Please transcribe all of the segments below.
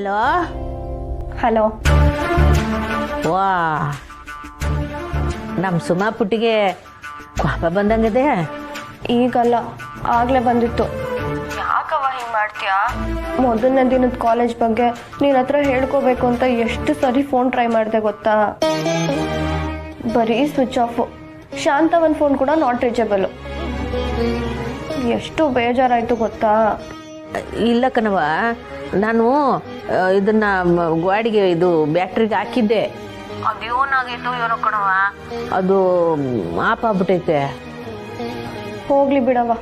Hello hello. ವಾ, ನಮ್ಮ ಸುಮಾ ಪುಟ್ಟಿಗೆ ಕೋಪ ಬಂದಂಗಿದೆ. ಈಗಲ್ಲ, ಆಗ್ಲೇ ಬಂದಿತ್ತು. ಯಾಕವ್ವ ಹಿಂಗೆ ಮಾಡ್ತೀಯಾ? ಮೊದಲನೇ ದಿನದ ಕಾಲೇಜ್ ಬಗ್ಗೆ ನಿನ್ನ ಹತ್ರ ಹೇಳ್ಕೋಬೇಕು ಅಂತ ಎಷ್ಟು ಸರಿ ಫೋನ್ ಟ್ರೈ ಮಾಡಿದೆ ಗೊತ್ತಾ? ಬರೀ ಸ್ವಿಚ್ ಆಫು. ಶಾಂತವನ್ ಫೋನ್ ಕೂಡ ನಾಟ್ ರೀಚಬಲ್. ಎಷ್ಟು ಬೇಜಾರಾಯ್ತು ಗೊತ್ತಾ? ಇಲ್ಲ ಕಣವ, ನಾನು ಇದನ್ನ ಗಾಡಿಗೆ ಇದು ಬ್ಯಾಟ್ರಿಗೆ ಹಾಕಿದ್ದೆ. ಅದು ಏನಾಗೈತು ಏನೋ ಕಣವ, ಅದು ಆಫ್ ಆಗ್ಬಿಟ್ಟೈತೆ. ಹೋಗ್ಲಿ ಬಿಡವ,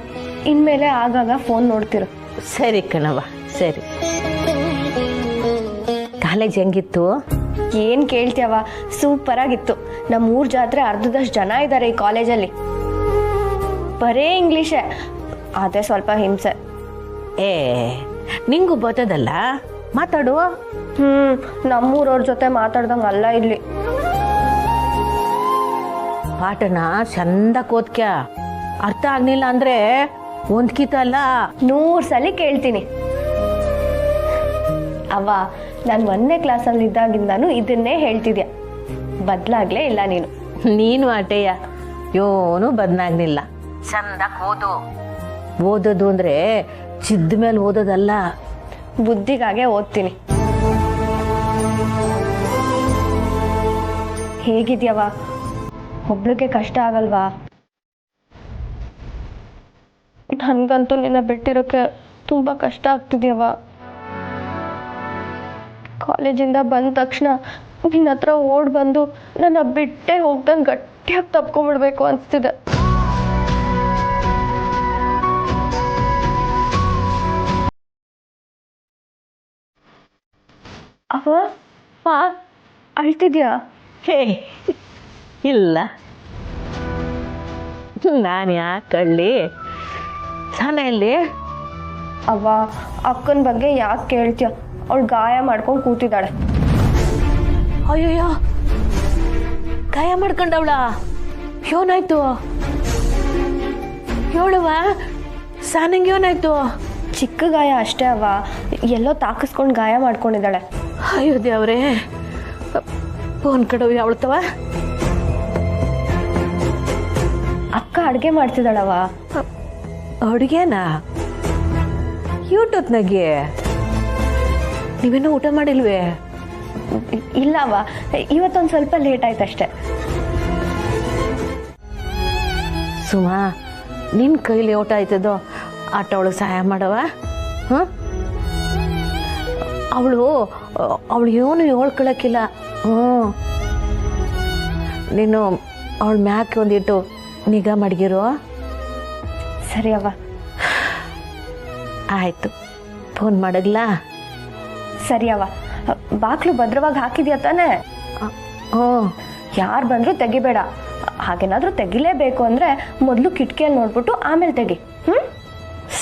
ಇನ್ಮೇಲೆ ಆಗಾಗ ಫೋನ್ ನೋಡ್ತಿರು. ಸರಿ ಕಣವ, ಸರಿ. ಕಾಲೇಜ್ ಹೆಂಗಿತ್ತು? ಏನ್ ಕೇಳ್ತೀಯವ, ಸೂಪರ್ ಆಗಿತ್ತು. ನಮ್ಮ ಊರ್ ಜಾತ್ರೆ ಅರ್ಧದಷ್ಟು ಜನ ಇದ್ದಾರೆ ಈ ಕಾಲೇಜಲ್ಲಿ. ಬರೇ ಇಂಗ್ಲೀಷೇ, ಅದೇ ಸ್ವಲ್ಪ ಹಿಂಸೆ. ಏ, ನಿಂಗೂ ಬರ್ತದಲ್ಲ, ಮಾತಾಡು. ನಮ್ಮೂರವ್ರ ಜೊತೆ ಮಾತಾಡ್ದಂಗ ಅಲ್ಲ ಇಲ್ಲಿ. ಪಾಠನ ಚಂದ ಓದ್ಕ್ಯ. ಅರ್ಥ ಆಗ್ಲಿಲ್ಲ ಅಂದ್ರೆ ಒಂದ್ಕಿತ ಅಲ್ಲ 100 ಸಲ ಕೇಳ್ತೀನಿ. ಅವ್ವ, ನಾನು 1ನೇ ಕ್ಲಾಸಲ್ಲಿ ಇದ್ದಾಗಿಂದಾನು ಇದನ್ನೇ ಹೇಳ್ತಿದ್ಯಾ. ಬದ್ಲಾಗ್ಲೇ ಇಲ್ಲ ನೀನು. ನೀನು ಆಟೆಯ ಯೋನು ಬದನಾಗ್ಲಿಲ್ಲ. ಚಂದ ಓದು. ಓದೋದು ಅಂದ್ರೆ ಚಿದ್ದ ಮೇಲೆ ಓದೋದಲ್ಲ, ಬುದ್ಧಿಗಾಗೆ ಓದ್ತೀನಿ. ಹೇಗಿದ್ಯವ? ಒಬ್ಳಿಗೆ ಕಷ್ಟ ಆಗಲ್ವಾ? ನನ್ಗಂತೂ ನಿನ್ನ ಬಿಟ್ಟಿರೋಕೆ ತುಂಬಾ ಕಷ್ಟ ಆಗ್ತಿದ್ಯವ. ಕಾಲೇಜಿಂದ ಬಂದ ತಕ್ಷಣ ನಿನ್ನ ಹತ್ರ ಓಡ್ ಬಂದು ನನ್ನ ಬಿಟ್ಟೆ ಹೋಗ್ದಂಗೆ ಗಟ್ಟಿಯಾಗಿ ತಪ್ಕೊಂಡ್ಬಿಡ್ಬೇಕು ಅನ್ಸ್ತಿದೆ. ಅವ ಅಳ್ತಿದ್ಯಾ? ಹೇ ಇಲ್ಲ, ನಾನು ಯಾಕೆ ಕಳ್ಳಿ ಸಾನ ಇಲ್ಲಿ. ಅವ್ವ, ಅಕ್ಕನ ಬಗ್ಗೆ ಯಾಕೆ ಕೇಳ್ತೀಯ? ಅವಳು ಗಾಯ ಮಾಡ್ಕೊಂಡು ಕೂತಿದ್ದಾಳೆ. ಅಯ್ಯಯ್ಯೋ, ಗಾಯ ಮಾಡ್ಕೊಂಡವಳ? ಏನಾಯ್ತು ಹೇಳುವ? ಸಾನಂಗೆ ಏನಾಯ್ತು? ಚಿಕ್ಕ ಗಾಯ ಅಷ್ಟೇ ಅವ್ವ, ಎಲ್ಲೋ ತಾಕಿಸ್ಕೊಂಡು ಗಾಯ ಮಾಡ್ಕೊಂಡಿದ್ದಾಳೆ. ಅಯ್ಯೋ ದೇವ್ರೇ, ಫೋನ್ ಕಡವು ಯಾವಳ್ತವ? ಅಕ್ಕ ಅಡುಗೆ ಮಾಡ್ತಿದ್ದಾಳವ. ಅಡುಗೆನಾ? ಯೂಟ್ಯೂಬ್ನಾಗೆ? ನೀವೇನೋ ಊಟ ಮಾಡಿಲ್ವೇ? ಇಲ್ಲವ, ಇವತ್ತೊಂದು ಸ್ವಲ್ಪ ಲೇಟ್ ಆಯ್ತಷ್ಟೆ. ಸುಮಾ, ನಿನ್ನ ಕೈಲಿ ಊಟ ಆಯ್ತದೋ ಆಟ ಅವಳಿಗೆ ಸಹಾಯ ಮಾಡವ. ಅವಳು ಏನು ಹೇಳ್ಕೊಳಕ್ಕಿಲ್ಲ. ನೀನು ಅವಳ ಮ್ಯಾಕೆ ಒಂದಿಟ್ಟು ನಿಗಾ ಮಾಡಿಗಿರೋ. ಸರಿ ಅವ್ವ. ಆಯ್ತು, ಫೋನ್ ಮಾಡಗ್ಲಾ? ಸರಿ ಅವ್ವ. ಬಾಕ್ಲು ಭದ್ರವಾಗಿ ಹಾಕಿದ್ಯಾ ತಾನೆ? ಯಾರು ಬಂದರೂ ತೆಗಿಬೇಡ. ಹಾಗೇನಾದ್ರೂ ತೆಗಿಲೇಬೇಕು ಅಂದ್ರೆ ಮೊದಲು ಕಿಟಕಿಯಲ್ಲಿ ನೋಡ್ಬಿಟ್ಟು ಆಮೇಲೆ ತೆಗಿ.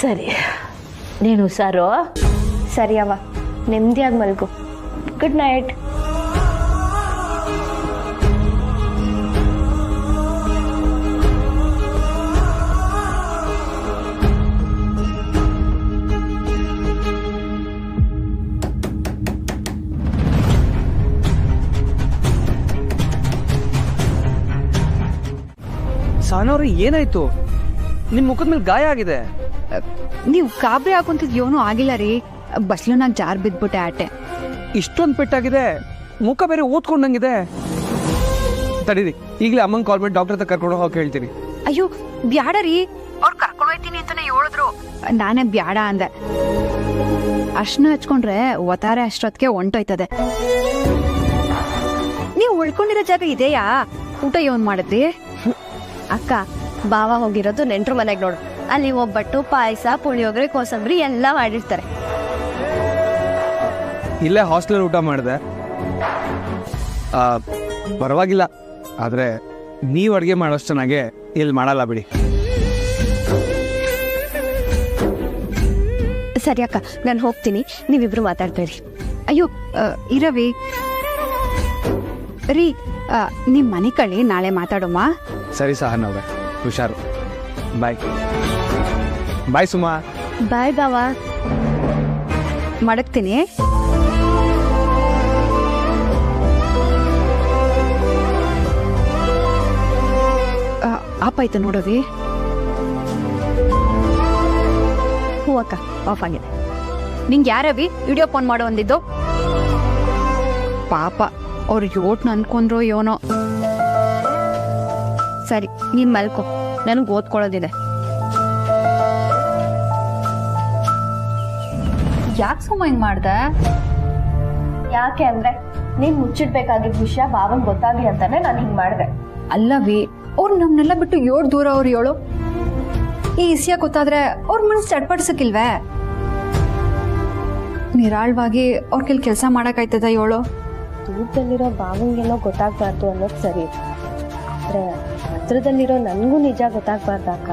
ಸರಿ, ನೀನು ಹುಷಾರು. ಸರಿ ಅವ್ವ, ನೆಮ್ಮದಿಯಾಗಿ ಮಲ್ಗು. Good night. ಸಾನವ್ರಿ, ಏನಾಯ್ತು? ನಿಮ್ ಮುಖದ ಮೇಲೆ ಗಾಯ ಆಗಿದೆ. ನೀವು ಕಾಬ್ರಿ ಹಾಕೊಂತಿದ್ ಏನೂ ಆಗಿಲ್ಲ ರೀ. ಬಸ್ಲುನಾಗ ಜಾರ್ ಬಿದ್ಬಿಟ್ಟೆ ಆಟೆ. ಇಷ್ಟೊಂದು ಪೆಟ್ಟಾಗಿದೆ, ಮುಖ ಬೇರೆ ಓದ್ಕೊಂಡಂಗಿದೆ. ತಡೀರಿ, ಈಗಲೇ ಅಮ್ಮಂಗೆ ಕಾಲ್ ಮಾಡಿ ಡಾಕ್ಟರ್ ಹತ್ರ ಕರ್ಕೊಂಡು ಹೋಗಿ ಹೇಳ್ತೀನಿ. ಅಯ್ಯೋ ಬ್ಯಾಡ ರೀ, ಅವ್ರು ಕರ್ಕೊಂಡು ಹೋಯ್ತೀನಿ ಅಂತಾನೆ ಹೇಳಿದ್ರು. ನಾನೇ ಬ್ಯಾಡ ಅಂದೆ. ಅರ್ಶನ ಹಚ್ಕೊಂಡ್ರೆ ಒತ್ತಾರೆ ಅಷ್ಟೊತ್ತಿಗೆ ಹೊಂಟೋಯ್ತದೆ. ನೀವು ಉಳ್ಕೊಂಡಿರೋ ಜಾಗ ಇದೆಯಾ? ಊಟ ಏನ್ ಮಾಡಿದ್ರಿ? ಅಕ್ಕ, ಬಾವ ಹೋಗಿರೋದು ನೆಂಟ್ರು ಮನೆಗೆ ನೋಡು. ಅಲ್ಲಿ ಒಬ್ಬಟ್ಟು, ಪಾಯಸ, ಪುಳಿಯೋಗರೆ, ಕೋಸಂಬರಿ ಎಲ್ಲ ಮಾಡಿರ್ತಾರೆ. ಇಲ್ಲೇ ಹಾಸ್ಟೆಲ್ ಊಟ ಮಾಡಿದೆ. ಪರವಾಗಿಲ್ಲ, ಆದ್ರೆ ನೀವು ಅಡುಗೆ ಮಾಡೋಷ್ಟು ಚೆನ್ನಾಗೆ ಇಲ್ಲಿ ಮಾಡಲ್ಲ ಬಿಡಿ. ಸರಿ ಅಕ್ಕ, ನಾನು ಹೋಗ್ತೀನಿ, ನೀವಿಬ್ರು ಮಾತಾಡ್ಬೇಡಿ. ಅಯ್ಯೋ ಇರವಿ ರೀ, ನಿಮ್ಮ ಮನೆ ಕಳಿ ನಾಳೆ ಮಾತಾಡೋಮ್ಮ. ಸರಿ ಸಹನವ್ರೆ, ಹುಷಾರು. ಬಾಯ್ ಬಾಯ್ ಸುಮಾ. ಬಾಯ್ ಬಾವ. ಮಡಗ್ತೀನಿ. ಆಪ್ ಆಯ್ತು ನೋಡವಿ. ಹ್ಞೂ ಅಕ್ಕ, ಆಫ್ ಆಗಿದೆ. ನಿಂಗೆ ಯಾರವಿ ವಿಡಿಯೋ ಫೋನ್ ಮಾಡೋ ಅಂದಿದ್ದು? ಪಾಪ ಅವ್ರು ಯೋಟ್ನ ಅನ್ಕೊಂಡ್ರೋ ಏನೋ. ಸರಿ, ನೀನು ಮಲ್ಕೊ, ನನಗೆ ಓದ್ಕೊಳ್ಳೋದಿದೆ. ಯಾಕೆ ಸುಮ್ಮ ಹಿಂಗ್ ಮಾಡ್ದೆ? ಯಾಕೆ ಅಂದ್ರೆ ನೀನು ಮುಚ್ಚಿಡ್ಬೇಕಾಗಿದ್ದ ವಿಷಯ ಭಾವಂಗ್ ಗೊತ್ತಾಗ್ಲಿ ಅಂತಾನೆ ನಾನು ಹಿಂಗೆ ಮಾಡಿದೆ. ಅಲ್ಲವಿ, ಅವ್ರು ನಮ್ನೆಲ್ಲ ಬಿಟ್ಟು ಏಳು ದೂರ ಅವ್ರು ಹೇಳು. ಈ ವಿಷಯ ಗೊತ್ತಾದ್ರೆ ಅವ್ರ ಮನಸ್ಸು ಚಡ್ಪಡಿಸಕ್ಕಿಲ್ವೇ? ನಿರಾಳವಾಗಿ ಅವ್ರ ಕೆಲಸ ಮಾಡಕ್ಕಾಯ್ತದ ಹೇಳು? ದೂರದಲ್ಲಿರೋ ಭಾವಂಗೆಲ್ಲೋ ಗೊತ್ತಾಗ್ಬಾರ್ದು ಅನ್ನೋದು ಸರಿ, ಆದ್ರೆ ಹತ್ರದಲ್ಲಿರೋ ನನಗೂ ನಿಜ ಗೊತ್ತಾಗ್ಬಾರ್ದಕ್ಕ.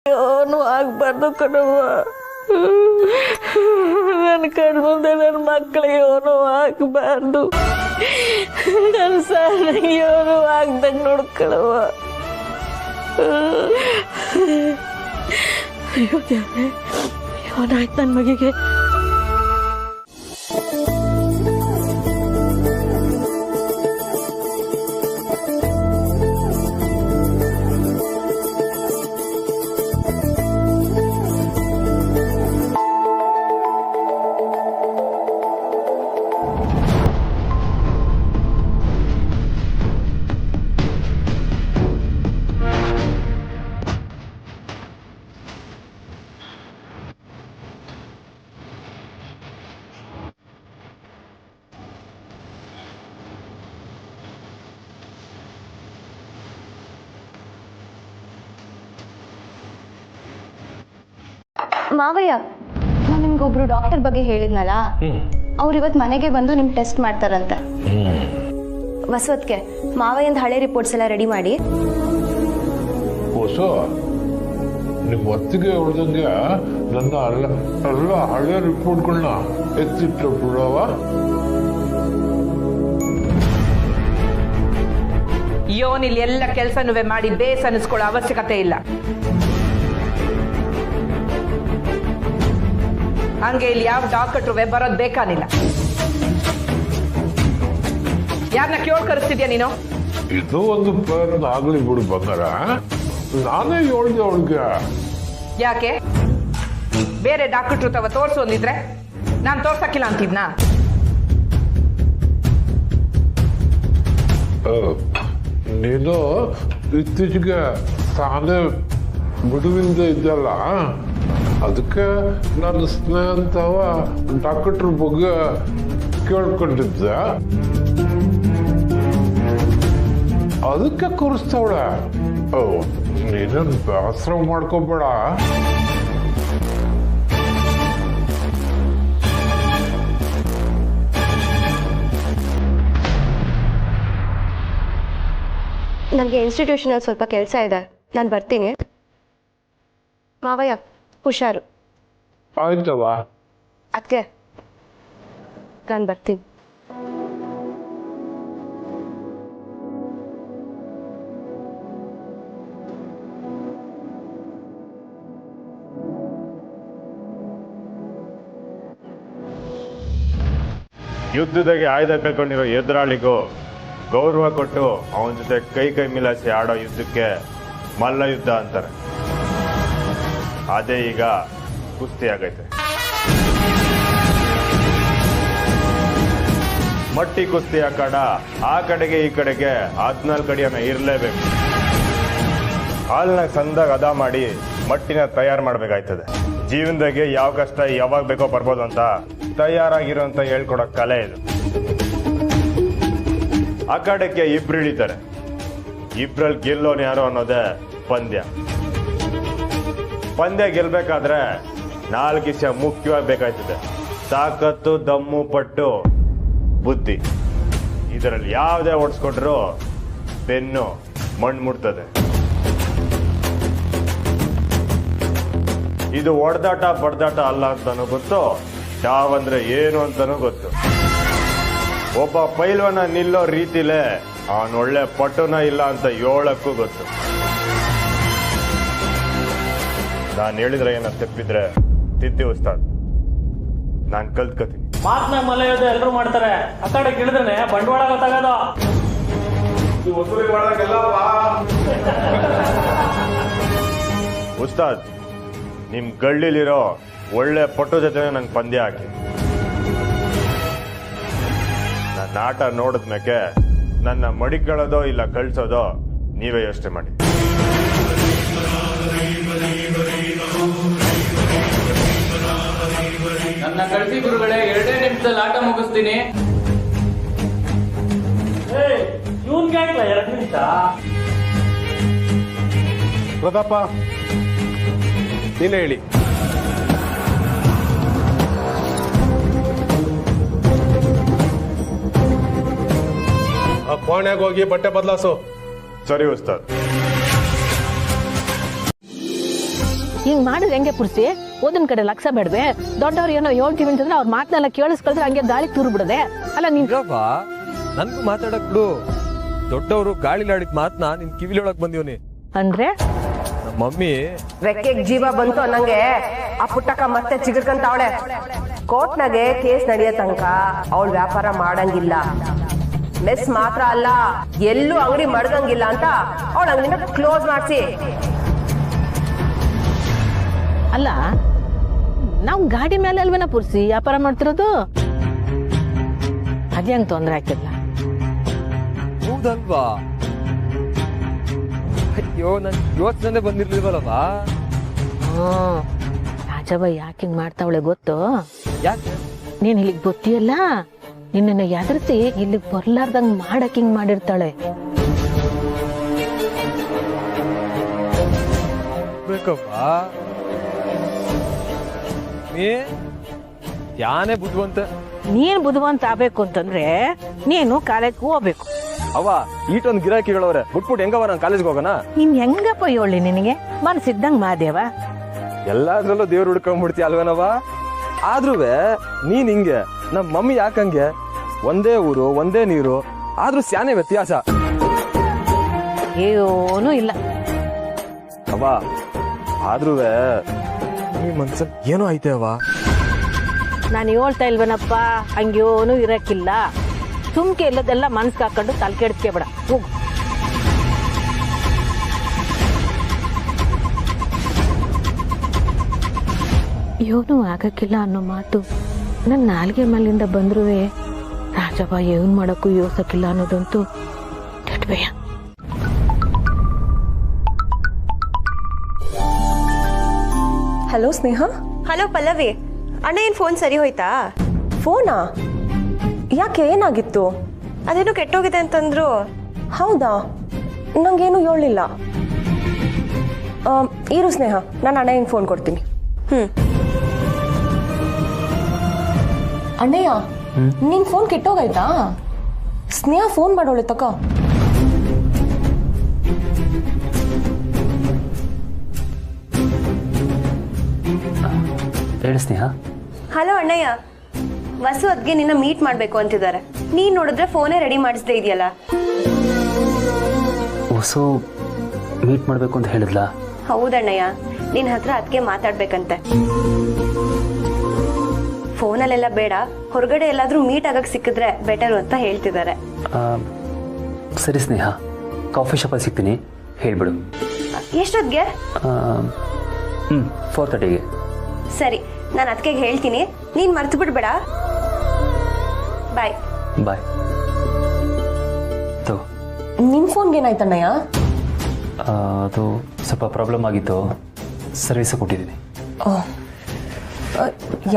ಏನೂ ಆಗ್ಬಾರ್ದು ಕಣವ್ವ. ನನ್ನ ಕಣ್ಮುಂದೆ ನನ್ನ ಮಕ್ಕಳಿಗೆ ಏನೂ ಆಗ್ಬಾರ್ದು. ನನ್ನ ಸಾಲಿಗೆ ಏನೂ ಆಗ್ದಂಗೆ ನೋಡ್ಕೊಳವ್ವ. ಅಯ್ಯೋ ದೇವ್ರೆ, ಏನಾಯ್ತು ನನ್ನ ಮಗಿಗೆ? ಮಾವಯ್ಯ, ನಾನು ನಿಮ್ಗೊಬ್ರು ಡಾಕ್ಟರ್ ಬಗ್ಗೆ ಹೇಳಿದ್ನಲ್ಲ, ಅವ್ರು ಇವತ್ತು ಮನೆಗೆ ಬಂದು ನಿಮ್ಗೆ ಟೆಸ್ಟ್ ಮಾಡ್ತಾರಂತೆ. ಹೊಸತ್ಗೆ ಮಾವಯ್ಯಂದು ಹಳೆ ರಿಪೋರ್ಟ್ಸ್ ಎಲ್ಲ ರೆಡಿ ಮಾಡಿ. ಹೊಸ ನಿಮ್ಮ ಹೊತ್ತಿಗೆ ಹೊಡೆದಂಗೆ ನನ್ನ ಎಲ್ಲ ಹಳೆ ರಿಪೋರ್ಟ್ಗಳನ್ನ ಎತ್ತಿಟ್ಟು ಬಿಡವ. ಯೋನಿಲ್ ಎಲ್ಲ ಕೆಲಸನೂ ಮಾಡಿ ಬೇಸ್ ಅನ್ನಿಸ್ಕೊಳ್ಳೋ ಅವಶ್ಯಕತೆ ಇಲ್ಲ. ಹಂಗೆ ಇಲ್ಲಿ ಯಾವ ಡಾಕ್ಟರ್ ಬರೋದು ಬೇಕಾನಿಲ್ಲ. ಯಾರನ್ನ ಕೇಳ್ಕರಿಸ್ತಿದ್ಯಾ ನೀನು? ಇದು ಒಂದು ಪ್ರಯತ್ನ ಆಗ್ಲಿ ಬಿಡು ಬಂಗಾರ. ನಾನೇ ಹೇಳ್ದೆ ಅವಳಿಗೆ. ಯಾಕೆ ಬೇರೆ ಡಾಕ್ಟರ್ ತವ ತೋರ್ಸು ಅಂದಿದ್ರೆ ನಾನು ತೋರ್ಸಕ್ಕಿಲ್ಲ ಅಂತಿದ್ನಾ? ನೀನು ಇತ್ತೀಚೆಗೆ ತಾನೇ ಬಿಡುವಿಂದ ಇದ್ದಲ್ಲ, ಅದಕ್ಕೆ ನನ್ನ ಸ್ನೇಹಿತವ ಡಾಕ್ಟರ್ ಬಗ್ಗೆ ಕೇಳ್ಕೊಂಡಿದ್ದೆ. ಅದಕ್ಕೆ ಕೂರಿಸ್ತಾವಳೆ. ನೀನೇನು ಬೇಸರ ಮಾಡ್ಕೋಬೇಡ. ನನಗೆ ಇನ್ಸ್ಟಿಟ್ಯೂಷನಲ್ಲಿ ಸ್ವಲ್ಪ ಕೆಲಸ ಇದೆ, ನಾನು ಬರ್ತೀನಿ. ಮಾವಯ್ಯ ಹುಷಾರು. ಆಯ್ತವ. ಅದಕ್ಕೆ ನಾನು ಬರ್ತೀನಿ. ಯುದ್ಧದಾಗೆ ಆಯುಧ ಕಳ್ಕೊಂಡಿರೋ ಎದುರಾಳಿಗೂ ಗೌರವ ಕೊಟ್ಟು ಅವನ ಜೊತೆ ಕೈ ಕೈ ಮಿಲಾಯಿಸಿ ಆಡೋ ಯುದ್ಧಕ್ಕೆ ಮಲ್ಲ ಯುದ್ಧ ಅಂತಾರೆ. ಅದೇ ಈಗ ಕುಸ್ತಿ ಆಗೈತೆ. ಮಟ್ಟಿ ಕುಸ್ತಿ ಅಖಾಡ ಆ ಕಡೆಗೆ ಈ ಕಡೆಗೆ 14 ಅಡಿಯನ್ನ ಇರಲೇಬೇಕು. ಹಾಲ್ನ ಸಂದಾಗ ಅದ ಮಾಡಿ ಮಟ್ಟಿನ ತಯಾರು ಮಾಡ್ಬೇಕಾಯ್ತದೆ. ಜೀವನದಾಗೆ ಯಾವ ಕಷ್ಟ ಯಾವಾಗ ಬೇಕೋ ಬರ್ಬೋದು ಅಂತ ತಯಾರಾಗಿರೋಂತ ಹೇಳ್ಕೊಡೋ ಕಲೆ ಇದು. ಅಖಾಡಕ್ಕೆ ಇಬ್ರು ಇಳಿತಾರೆ. ಇಬ್ರಲ್ಲಿ ಗೆಲ್ಲೋನು ಯಾರು ಅನ್ನೋದೇ ಪಂದ್ಯ. ಪಂದ್ಯ ಗೆಲ್ಬೇಕಾದ್ರೆ 4 ವಿಷಯ ಮುಖ್ಯವಾಗಿ ಬೇಕಾಯ್ತದೆ. ತಾಕತ್ತು, ದಮ್ಮು, ಪಟ್ಟು, ಬುದ್ಧಿ. ಇದರಲ್ಲಿ ಯಾವುದೇ ಓಡಿಸ್ಕೊಟ್ರು ಬೆನ್ನು ಮಣ್ಣು ಮುಟ್ತದೆ. ಇದು ಒಡೆದಾಟ ಬಡ್ದಾಟ ಅಲ್ಲ ಅಂತಾನು ಗೊತ್ತು, ಡಾವ್ ಅಂದ್ರೆ ಏನು ಅಂತಾನು ಗೊತ್ತು. ಒಬ್ಬ ಪೈಲ್ವನ ನಿಲ್ಲೋ ರೀತಿಲೇ ಅವನ್ ಒಳ್ಳೆ ಪಟುನ ಇಲ್ಲ ಅಂತ ಹೇಳಕ್ಕೂ ಗೊತ್ತು. ನಾನು ಹೇಳಿದ್ರೆ ಏನ ತಪ್ಪಿದ್ರೆ ತಿದ್ದಿ ಉಸ್ತಾದ್, ನಾನು ಕಲ್ತ್ಕತೀನಿ. ಮಾತನಾಗ ಮಲ್ಲ ಹೇಳಿದ್ರೆ ಎಲ್ಲರೂ ಮಾಡ್ತಾರೆ, ಆ ಕಡೆ ಕೇಳಿದ್ರೆ ಬಂಡವಾಳ ಗೊತ್ತಾಗೋದು. ಉಸ್ತಾದ್, ನಿಮ್ ಗಳ್ಳಿಲಿರೋ ಒಳ್ಳೆ ಪಟು ಜೊತೆ ನಂಗೆ ಪಂದ್ಯ ಹಾಕಿ. ನನ್ನ ಆಟ ನೋಡಿದ್ಮೇಕೆ ನನ್ನ ಮಡಿಕೊಳ್ಳೋದೋ ಇಲ್ಲ ಕಳ್ಸೋದೋ ನೀವೇ ಯೋಚನೆ ಮಾಡಿ. ನನ್ನ ಕಳ್ಸಿ ಗುರುಗಳೇ, 2 ನಿಮಿಷದಲ್ಲಿ ಆಟ ಮುಗಿಸ್ತೀನಿ. ಇವನ್ಗೆ ಆಗಿಲ್ಲ 2 ನಿಮಿಷ. ಪ್ರತಾಪ, ನೀನೇ ಹೇಳಿ. ಆ ಕೋಣೆಗೆ ಹೋಗಿ ಬಟ್ಟೆ ಬದಲಾಸು. ಸರಿ ಉಸ್ತಾದ್. ಹಿಂಗ್ ಮಾಡಿದ್ರೆ ಹೆಂಗೆ ಪುರ್ಸಿ? ಓದಿನ ಕಡೆ ಲಕ್ಷ ಬೇಡವೆ? ದೊಡ್ಡವ್ರು ಏನೋ ಹೇಳ್ತೀವಿ ಅಂತಂದ್ರೆ ಅವ್ರ ಮಾತನ್ನೆಲ್ಲ ಕೇಳಿಸ್ಕೊಳ್ದ್ರೆ ಹಂಗೆ ಗಾಳಿ ತೂರು ಬಿಡದೆ. ಅಲ್ಲ ನೀನ್ ನನ್ಗೂ ಮಾತಾಡಕ್ ಬಿಡು. ದೊಡ್ಡವರು ಗಾಳಿಲಾಡಿದ ಮಾತನ್ನ ನಿನ್ ಕಿವಿಲೊಳಗ್ ಬಂದಿವ್ನಿ ಅಂದ್ರೆ ನಮ್ಮ ಮಮ್ಮಿ ರೆಕ್ಕೆಗೆ ಜೀವ ಬಂತು ಅನ್ನಂಗೆ ಆ ಪುಟ್ಟಕ್ಕ ಮತ್ತೆ ಚಿಗುರ್ಕಂತಾವಳೆ. ಕೋರ್ಟ್ನಾಗೆ ಕೇಸ್ ನಡೆಯೋ ತನಕ ಅವಳು ವ್ಯಾಪಾರ ಮಾಡಂಗಿಲ್ಲ. ಮೆಸ್ ಮಾತ್ರ ಅಲ್ಲ, ಎಲ್ಲೂ ಅಂಗಡಿ ಮಡಗಂಗಿಲ್ಲ ಅಂತ ಅವಳ ಅಂಗಡಿನ ಕ್ಲೋಸ್ ಮಾಡಿಸಿ. ಅಲ್ಲ ನಾವು ಗಾಡಿ ಮೇಲೆ ಅಲ್ವೇನ ಪುರ್ಸಿ ವ್ಯಾಪಾರ ಮಾಡ್ತಿರೋದು? ಅದೇ ಹಂಗ್ ತೊಂದ್ರೆ ಆಗ್ತಿಲ್ಲ. ಹೌದಲ್ವಾ? ಅಯ್ಯೋ, ನನ್ ಯೋಚನೆ ಬಂದಿರ್ಲಿಲ್ವಲ್ಲವಾ? ರಾಜವ್ವ ಯಾಕೆ ಹಿಂಗ್ ಮಾಡ್ತಾವಳೆ ಗೊತ್ತು? ಯಾಕೆ? ನೀನ್ ಇಲ್ಲಿಗೆ ಗೊತ್ತಿಯಲ್ಲ, ನಿನ್ನ ಎದುರಿಸಿ ಇಲ್ಲಿಗೆ ಬರ್ಲಾರ್ದಂಗ್ ಮಾಡಕ್ ಹಿಂಗ್ ಮಾಡಿರ್ತಾಳೆ. ಬೇಕಪ್ಪ, ಯಾನೇ ಬುದ್ಧಿವಂತ. ನೀನ್ ಬುದ್ಧಿವಂತ ಆಗ್ಬೇಕು ಅಂತಂದ್ರೆ ನೀನು ಕಾಲೇಜ್ ಹೋಗ್ಬೇಕು. ಅವ್ವ, ಈಟೊಂದು ಗಿರಾಕಿಗಳವ್ರೆ, ಬಿಟ್ಬಿಟ್ಟು ಹೆಂಗವ ನಾನು ಕಾಲೇಜ್ಗೆ ಹೋಗೋಣ? ನೀನ್ ಹೆಂಗಪ್ಪ ಹೇಳಿ, ನಿನಗೆ ಮನಸ್ಸಿದ್ದಂಗ್ ಮಾದೇವ. ಎಲ್ಲಾದ್ರಲ್ಲೂ ದೇವ್ರು ಹುಡ್ಕೊಂಡ್ಬಿಡ್ತಿ ಅಲ್ವೇನವ? ಆದ್ರೂ ನೀನ್ ಹಿಂಗೆ, ನಮ್ಮ ಮಮ್ಮಿ ಯಾಕಂಗೆ? ಒಂದೇ ಊರು, ಒಂದೇ ನೀರು, ಆದ್ರೂ ಸ್ಯಾನೆ ವ್ಯತ್ಯಾಸ. ಏನೂ ಇಲ್ಲ ಅವ್ವ, ಆದ್ರೂ ಈ ಮನ್ಸಲ್ಲಿ ಏನೋ ಐತೆ ಅವ್ವ. ನಾನು ಹೇಳ್ತಾ ಇಲ್ವೇನಪ್ಪ, ಹಂಗೇನೂ ಇರಕ್ಕಿಲ್ಲ. ಸುಮ್ಕೆ ಇಲ್ಲದೆಲ್ಲ ಮನ್ಸ್ಗೆ ಹಾಕೊಂಡು ತಲೆ ಕೆಡಿಸ್ಕೊಬೇಡ, ಹೋಗು. ಏನೂ ಆಗಕ್ಕಿಲ್ಲ ಅನ್ನೋ ಮಾತು ನನ್ನ ನಾಲ್ಗೆ ಮೇಲಿಂದ ಬಂದ್ರೂ ರಾಜವ್ವ ಏನ್ ಮಾಡಕ್ಕೂ ಯೋಸಕ್ಕಿಲ್ಲ ಅನ್ನೋದಂತೂ ದಟ್ಭಯ. ಹಲೋ ಸ್ನೇಹ. ಹಲೋ ಪಲ್ಲವಿ. ಅಣ್ಣ ಏನು ಫೋನ್ ಸರಿ ಹೋಯ್ತಾ? ಫೋನಾ? ಯಾಕೆ, ಏನಾಗಿತ್ತು? ಅದೇನೋ ಕೆಟ್ಟೋಗಿದೆ ಅಂತಂದ್ರು. ಹೌದಾ? ನಂಗೇನು ಹೇಳಿಲ್ಲ. ಇರು ಸ್ನೇಹ, ನಾನು ಅಣ್ಣಯ್ಯಂಗೆ ಫೋನ್ ಕೊಡ್ತೀನಿ. ಅಣ್ಣಯ್ಯ, ನಿನ್ ಫೋನ್ ಕೆಟ್ಟೋಗಾಯ್ತಾ? ಸ್ನೇಹ ಫೋನ್ ಮಾಡೋಳೆ ತಕ. ಹೇಳಿ ಸ್ನೇಹ. ಹಲೋ ಅಣ್ಣಯ್ಯ, ವಸು ಅದ್ಗೆ ನಿನ್ನ ಮೀಟ್ ಮಾಡ್ಬೇಕು ಅಂತಿದ್ದಾರೆ. ನೀನ್ ನೋಡಿದ್ರೆ ಫೋನೇ ರೆಡಿ ಮಾಡಿಸ್ದೇ ಇದೆಯಲ್ಲ. ಹೊಸ ಮೀಟ್ ಮಾಡಬೇಕು ಅಂತ ಹೇಳಿದ್ಲಾ? ಹೌದಣ್ಣಯ್ಯ, ನಿನ್ನ ಹತ್ರ ಅದಕ್ಕೆ ಮಾತಾಡ್ಬೇಕಂತೆ. ಫೋನಲ್ಲೆಲ್ಲ ಬೇಡ, ಹೊರಗಡೆ ಎಲ್ಲಾದ್ರೂ ಮೀಟ್ ಆಗಕ್ಕೆ ಸಿಕ್ಕಿದ್ರೆ ಬೆಟರು ಅಂತ ಹೇಳ್ತಿದ್ದಾರೆ. ಸರಿ ಸ್ನೇಹ, ಕಾಫಿ ಶಾಪಲ್ಲಿ ಸಿಗ್ತೀನಿ, ಹೇಳ್ಬಿಡು. ಎಷ್ಟೊತ್ತಿಗೆ? 4:30ಗೆ. ಸರಿ, ನಾನು ಅದಕ್ಕೆ ಹೇಳ್ತೀನಿ, ನೀನು ಮರ್ತು ಬಿಡ್ಬೇಡ. ಬಾಯ್. ಬಾಯ್. ತಗೋ. ನಿನ್ನ ಫೋನ್ಗೆ ಏನಾಯ್ತಣ್ಣಯ್ಯ? ಅದು ಸ್ವಲ್ಪ ಪ್ರಾಬ್ಲಮ್ ಆಗಿತ್ತು, ಸರ್ವಿಸ್ ಕೊಟ್ಟಿದ್ದೀನಿ.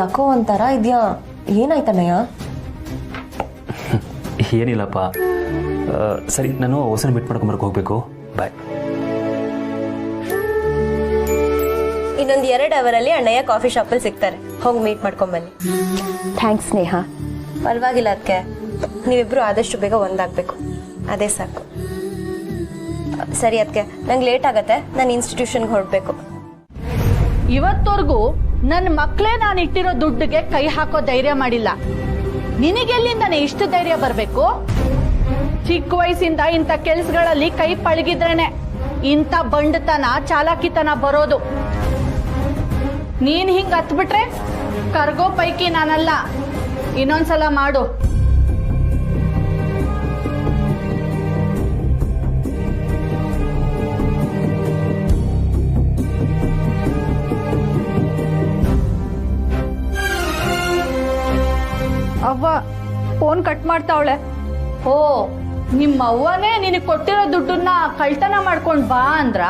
ಯಾಕೋ ಒಂಥರ ಇದೆಯಾ, ಏನಾಯ್ತಣ್ಣಯ್ಯ? ಏನಿಲ್ಲಪ್ಪ. ಸರಿ, ನಾನು ಹೊಸನ ಮೀಟ್ ಮಾಡ್ಕೊಂಬರಕ್ಕೆ ಹೋಗಬೇಕು. ಬಾಯ್. ಇನ್ನೊಂದು 2 ಅವರಲ್ಲಿ ಅಣ್ಣಯ್ಯ ಕಾಫಿ ಶಾಪಲ್ಲಿ ಸಿಗ್ತಾರೆ, ಹೋಗಿ ಮೀಟ್ ಮಾಡ್ಕೊಂಬನ್ನಿ. ಥ್ಯಾಂಕ್ಸ್ ಸ್ನೇಹ. ಪರವಾಗಿಲ್ಲ ಅದಕ್ಕೆ, ನೀವಿಬ್ರು ಆದಷ್ಟು ಬೇಗ ಒಂದಾಗಬೇಕು, ಅದೇ ಸಾಕು. ಸರಿ ಅದಕ್ಕೆ, ನಂಗೆ ಲೇಟ್ ಆಗತ್ತೆ, ನಾನು ಇನ್ಸ್ಟಿಟ್ಯೂಷನ್ಗೆ ಹೊರಡಬೇಕು. ಇವತ್ತವರೆಗೂ ನನ್ನ ಮಕ್ಕಳೇ ನಾನು ಇಟ್ಟಿರೋ ದುಡ್ಡಿಗೆ ಕೈ ಹಾಕೋ ಧೈರ್ಯ ಮಾಡಿಲ್ಲ. ನಿನಗೆಲ್ಲಿಂದಾನೆ ಇಷ್ಟು ಧೈರ್ಯ ಬರಬೇಕು? ಚಿಕ್ಕ ವಯಸ್ಸಿಂದ ಇಂಥ ಕೆಲ್ಸಗಳಲ್ಲಿ ಕೈ ಪಳಗಿದ್ರೇನೆ ಇಂಥ ಬಂಡತನ ಚಾಲಾಕಿತನ ಬರೋದು. ನೀನ್ ಹಿಂಗ್ ಹತ್ಬಿಟ್ರೆ ಕರ್ಗೋ ಪೈಕಿ ನಾನಲ್ಲ. ಇನ್ನೊಂದ್ಸಲ ಮಾಡು. ಅವ್ವ ಫೋನ್ ಕಟ್ ಮಾಡ್ತಾವಳೆ. ಓ, ನಿಮ್ಮ ಅವ್ವನೇ ನಿನಗೆ ಕೊಟ್ಟಿರೋ ದುಡ್ಡನ್ನ ಕಳ್ತನ ಮಾಡ್ಕೊಂಡ್ ಬಾ ಅಂದ್ರ?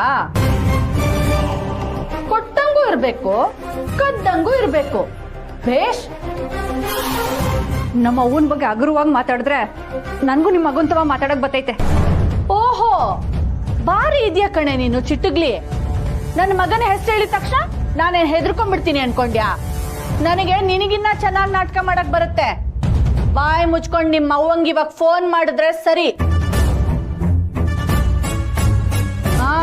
ಕೊಟ್ಟಂಗೂ ಇರ್ಬೇಕು, ಕದ್ದಂಗೂ ಇರ್ಬೇಕು. ಬೇಷ್. ನಮ್ಮ ಅವ್ವನ ಬಗ್ಗೆ ಹಗುರವಾಗಿ ಮಾತಾಡಿದ್ರೆ ನನ್ಗೂ ನಿಮ್ಮ ಮಗುಂತವ ಮಾತಾಡಕ್ ಬರ್ತೈತೆ. ಓಹೋ, ಬಾರಿ ಇದೆಯಾ ಕಣೆ ನೀನು ಚಿಟ್ಟುಗ್ಲಿ. ನನ್ನ ಮಗನ ಹೆಸರು ಹೇಳಿದ ತಕ್ಷಣ ನಾನೇನ್ ಹೆದರ್ಕೊಂಡ್ಬಿಡ್ತೀನಿ ಅನ್ಕೊಂಡ್ಯಾ? ನನಗೆ ನಿನಗಿನ್ನ ಚೆನ್ನಾಗಿ ನಾಟಕ ಮಾಡಕ್ ಬರುತ್ತೆ. ಬಾಯಿ ಮುಚ್ಕೊಂಡು ನಿಮ್ಮ ಅವ್ವಂಗ್ ಇವಾಗ ಫೋನ್ ಮಾಡಿದ್ರೆ ಸರಿ. ಹಾ,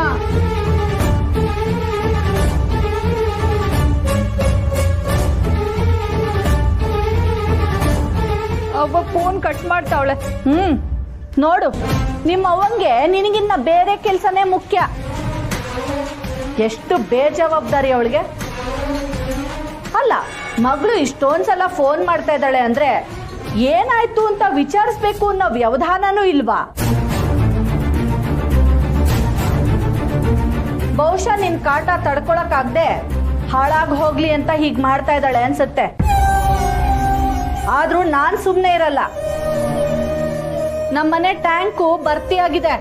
ಅವ್ವ ಫೋನ್ ಕಟ್ ಮಾಡ್ತಾವಳೆ. ನೋಡು, ನಿಮ್ಮ ಅವ್ವಂಗೆ ನಿನಗಿನ್ನ ಬೇರೆ ಕೆಲ್ಸನೇ ಮುಖ್ಯ. ಎಷ್ಟು ಬೇಜವಾಬ್ದಾರಿ ಅವಳಿಗೆ. ಅಲ್ಲ, ಮಗಳು ಇಷ್ಟೊಂದ್ಸಲ ಫೋನ್ ಮಾಡ್ತಾ ಇದ್ದಾಳೆ ಅಂದ್ರೆ ಏನಾಯ್ತು ಅಂತ ವಿಚಾರಿಸ್ಬೇಕು ಅನ್ನೋ ವ್ಯವಧಾನನೂ ಇಲ್ವಾ? ಬಹುಶಃ ನಿನ್ ಕಾಟ ತಡ್ಕೊಳಕ್ಕಾಗ್ದೆ ಹಾಳಾಗ್ ಹೋಗ್ಲಿ ಅಂತ ಹೀಗ್ ಮಾಡ್ತಾ ಇದ್ದಾಳೆ ಅನ್ಸತ್ತೆ. ಆದ್ರೂ ನಾನ್ ಸುಮ್ನೆ ಇರಲ್ಲ. ನಮ್ಮನೆ ಟ್ಯಾಂಕು ಭರ್ತಿಯಾಗಿದೆ.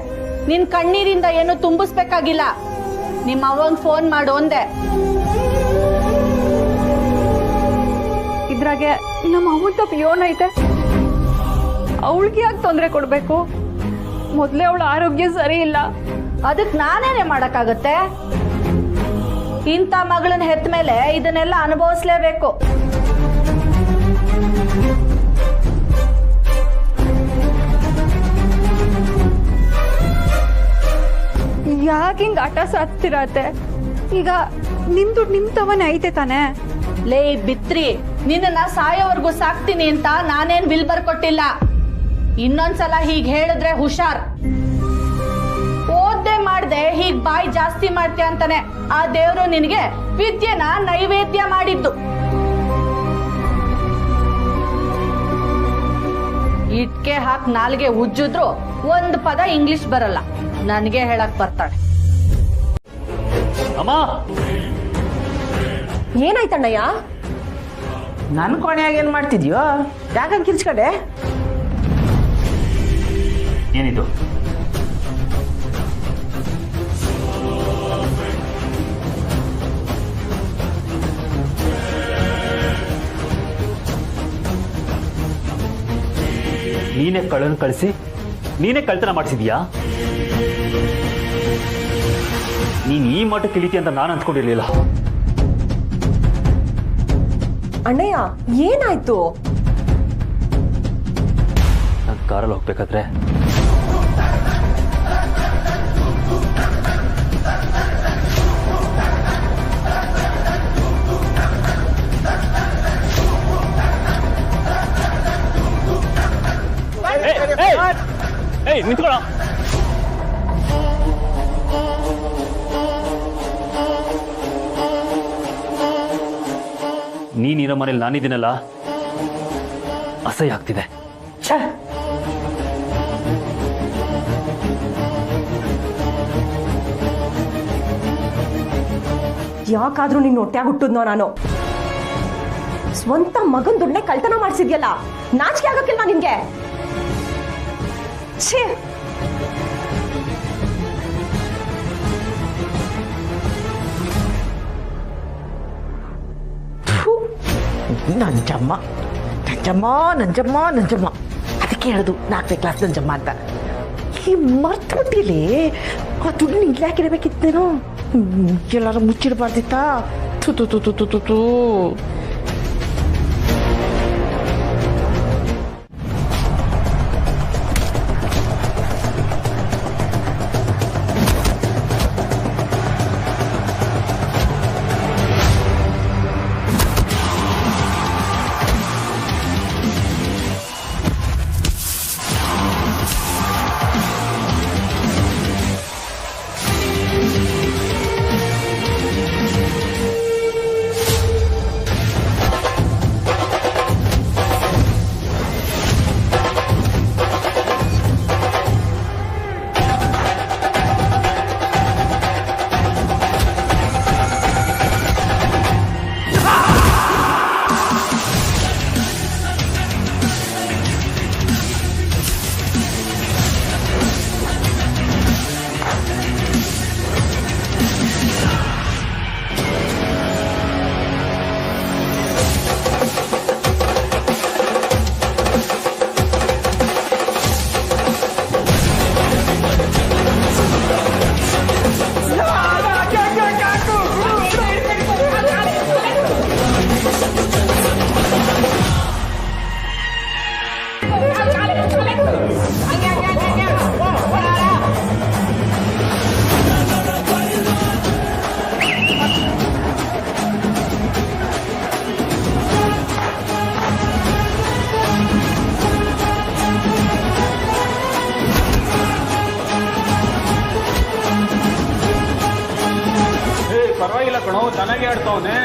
ನಿನ್ ಕಣ್ಣೀರಿಂದ ಏನು ತುಂಬಿಸ್ಬೇಕಾಗಿಲ್ಲ. ನಿಮ್ಮ ಅವ್ವಂಗ್ ಫೋನ್ ಮಾಡು ಅಂದೆ. ಇದ್ರಾಗೆ ನಮ್ಮ ಅವ್ವನ್ ತಪ್ಪು ಏನೈತೆ? ಅವಳಿಗೆ ಯಾಕೆ ತೊಂದರೆ ಕೊಡ್ಬೇಕು? ಮೊದ್ಲೇ ಅವಳ ಆರೋಗ್ಯ ಸರಿ ಇಲ್ಲ. ಅದಕ್ ನಾನೇನೆ ಮಾಡಕ್ಕಾಗತ್ತೆ? ಇಂಥ ಮಗಳನ್ನ ಹೆತ್ತ ಮೇಲೆ ಇದನ್ನೆಲ್ಲ ಅನುಭವಿಸ್ಲೇಬೇಕು. ಯಾಕೆ ಹಿಂಗ್ ಆಟ ಸಾಧ್ತಿರತ್ತೆ? ಈಗ ನಿಮ್ ದುಡ್ಡು ನಿಮ್ ತವನೇ ಐತೆ ತಾನೆ? ಲೇ ಬಿತ್ರಿ, ನಿನ್ನ ಸಾಯೋವರೆಗೂ ಸಾಕ್ತೀನಿ ಅಂತ ನಾನೇನ್ ಬಿಲ್ ಬರ್ಕೊಟ್ಟಿಲ್ಲ. ಇನ್ನೊಂದ್ಸಲ ಹೀಗ್ ಹೇಳಿದ್ರೆ ಹುಷಾರ್. ಓದ್ದೆ ಮಾಡ್ದೆ ಹೀಗ್ ಬಾಯಿ ಜಾಸ್ತಿ ಮಾಡ್ತೀಯ ಅಂತಾನೆ ಆ ದೇವ್ರು ನಿನಗೆ ವಿದ್ಯೆನ ನೈವೇದ್ಯ ಮಾಡಿದ್ದು. ಇಟ್ಕೆ ಹಾಕ್ ನಾಲ್ಗೆ ಉಜ್ಜಿದ್ರು ಒಂದ್ ಪದ ಇಂಗ್ಲಿಷ್ ಬರಲ್ಲ. ನನಗೆ ಹೇಳಕ್ ಬರ್ತಾಳೆ. ಅಮ್ಮ, ಏನಾಯ್ತಣ್ಣಯ್ಯ? ನನ್ನ ಕೋಣೆಯಾಗ ಏನ್ ಮಾಡ್ತಿದ್ಯೋ? ಯಾಕಂಗ್ ಕಿರ್ಚ್ಕಡೆ? ಏನಿದು? ನೀನೇ ಕಳ್ಳನ್ ಕಳಿಸಿ ನೀನೇ ಕಳ್ತನ ಮಾಡಿಸಿದ್ಯಾ? ನೀನ್ ಈ ಮಟ್ಟಕ್ಕೆ ಇಳಿತಿ ಅಂತ ನಾನು ಅಂದ್ಕೊಂಡಿರ್ಲಿಲ್ಲ. ಅಣ್ಣಯ್ಯ, ಏನಾಯ್ತು? ನಾನು ಕಾರಲ್ಲಿ ಹೋಗ್ಬೇಕಾದ್ರೆ ನಿಂತ್ಕೊಳ್ಳ. ನೀನಿರೋ ಮನೇಲಿ ನಾನಿದ್ದೀನಲ್ಲ, ಅಸಹ್ಯ ಆಗ್ತಿದೆ. ಯಾಕಾದ್ರೂ ನಿನ್ನ ಹೊಟ್ಟೆಯಾಗ ಹುಟ್ಟಿದ್ನೋ ನಾನು. ಸ್ವಂತ ಮಗನ್ ದುಡ್ಡನ್ನೇ ಕಳ್ತನ ಮಾಡಿಸಿದ್ಯಲ್ಲ, ನಾಚಿಕೆ ಆಗಕ್ಕಿಲ್ವಾ ನಿನ್ಗೆ? ಛೇ, ನಂಜಮ್ಮ ನಂಜಮ್ಮ ನಂಜಮ್ಮ ನಂಜಮ್ಮ ಅದಕ್ಕೆ ಹೇಳೋದು 4ನೇ ಕ್ಲಾಸ್ ನಂಜಮ್ಮ ಅಂತ. ಈ ಮರ್ತುಬಿಟ್ಟಿಲಿ ಆ ದುಡ್ಡು ಇಲ್ಲಿ ಯಾಕಿರಬೇಕಿತ್ತೇನೋ, ಎಲ್ಲಾರು ಮುಚ್ಚಿಡಬಾರ್ದಿತ್ತಾ? ತು ತು ತು ತು ತು ತು ತು. ಪರವಾಗಿಲ್ಲ ಕಣೋ, ಚೆನ್ನಾಗಿ ಆಡ್ತಾವನೆ.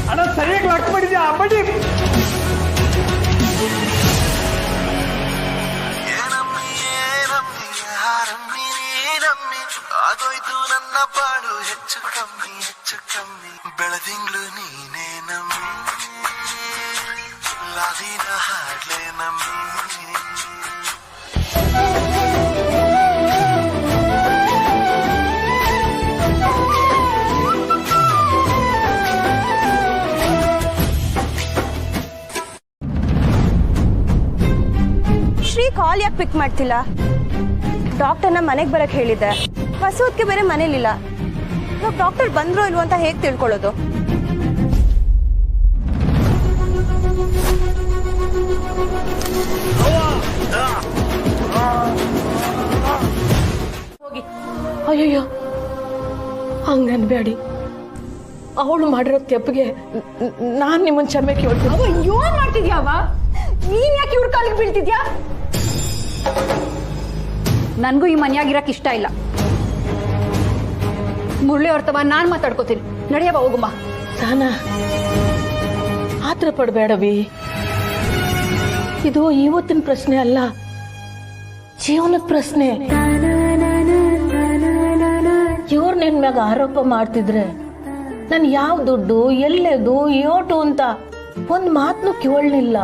ಅಣ್ಣ ಸರಿಯಾಗಿ ಲಾಕ್ ಮಾಡಿದ್ಯಾ ಬಡ್ಡಿ? ಆಗೋಯ್ತು ನನ್ನ ಬಾಳು ಹೆಚ್ಚು ಕಮ್ಮಿ ಬೆಳದಿಂಗ್ಳು ನೀನೇ ನಮ್ಮಿ ಲಾಲಿನ ಹಾಡ್ಲೆ ನಮ್ಮಿ. ಶ್ರೀ ಕಾಲ್ ಯಾಕೆ ಪಿಕ್ ಮಾಡ್ತಿಲ್ಲ? ಡಾಕ್ಟರ್ನ ಮನೆಗೆ ಬರಕ್ ಹೇಳಿದ್ದೆ, ಹೊಸದಕ್ಕೆ ಬೇರೆ ಮನೇಲಿಲ್ಲ. ಇವಾಗ ಡಾಕ್ಟರ್ ಬಂದ್ರು ಇಲ್ವೋ ಅಂತ ಹೇಗೆ ತಿಳ್ಕೊಳ್ಳೋದು? ಹೋಗಿ. ಅಯ್ಯಯ್ಯೋ, ಹಂಗನ್ಬೇಡಿ. ಅವಳು ಮಾಡಿರೋ ತೆಪ್ಪಿಗೆ ನಾನ್ ನಿಮ್ಮನ್ ಕ್ಷಮೆ ಕೇಳ್ತೀನಿ. ಏನ್ ಮಾಡ್ತಿದ್ಯಾವ? ನೀನ್ ಯಾಕೆ ಇವ್ರ ಕಾಲಿಗೆ ಬೀಳ್ತಿದ್ಯಾ? ನನ್ಗೂ ಈ ಮನ್ಯಾಗಿರಕ್ ಇಷ್ಟ ಇಲ್ಲ. ಮುರಳಿ ಹೊರ್ತವ ನಾನ್ ಮಾತಾಡ್ಕೋತೀನಿ. ನಡೆಯವ ಹೋಗುಮ್ಮ. ಸಾನಾ, ಆತರ ಪಡ್ಬೇಡವಿ. ಇದು ಇವತ್ತಿನ ಪ್ರಶ್ನೆ ಅಲ್ಲ, ಜೀವನದ ಪ್ರಶ್ನೆ. ಇವ್ರು ನಿನ್ ಮ್ಯಾಗ ಆರೋಪ ಮಾಡ್ತಿದ್ರೆ ನಾನು ಯಾವ ದುಡ್ಡು, ಎಲ್ಲೆದು, ಯೋಟು ಅಂತ ಒಂದ್ ಮಾತನ್ನು ಕೇಳಲಿಲ್ಲ.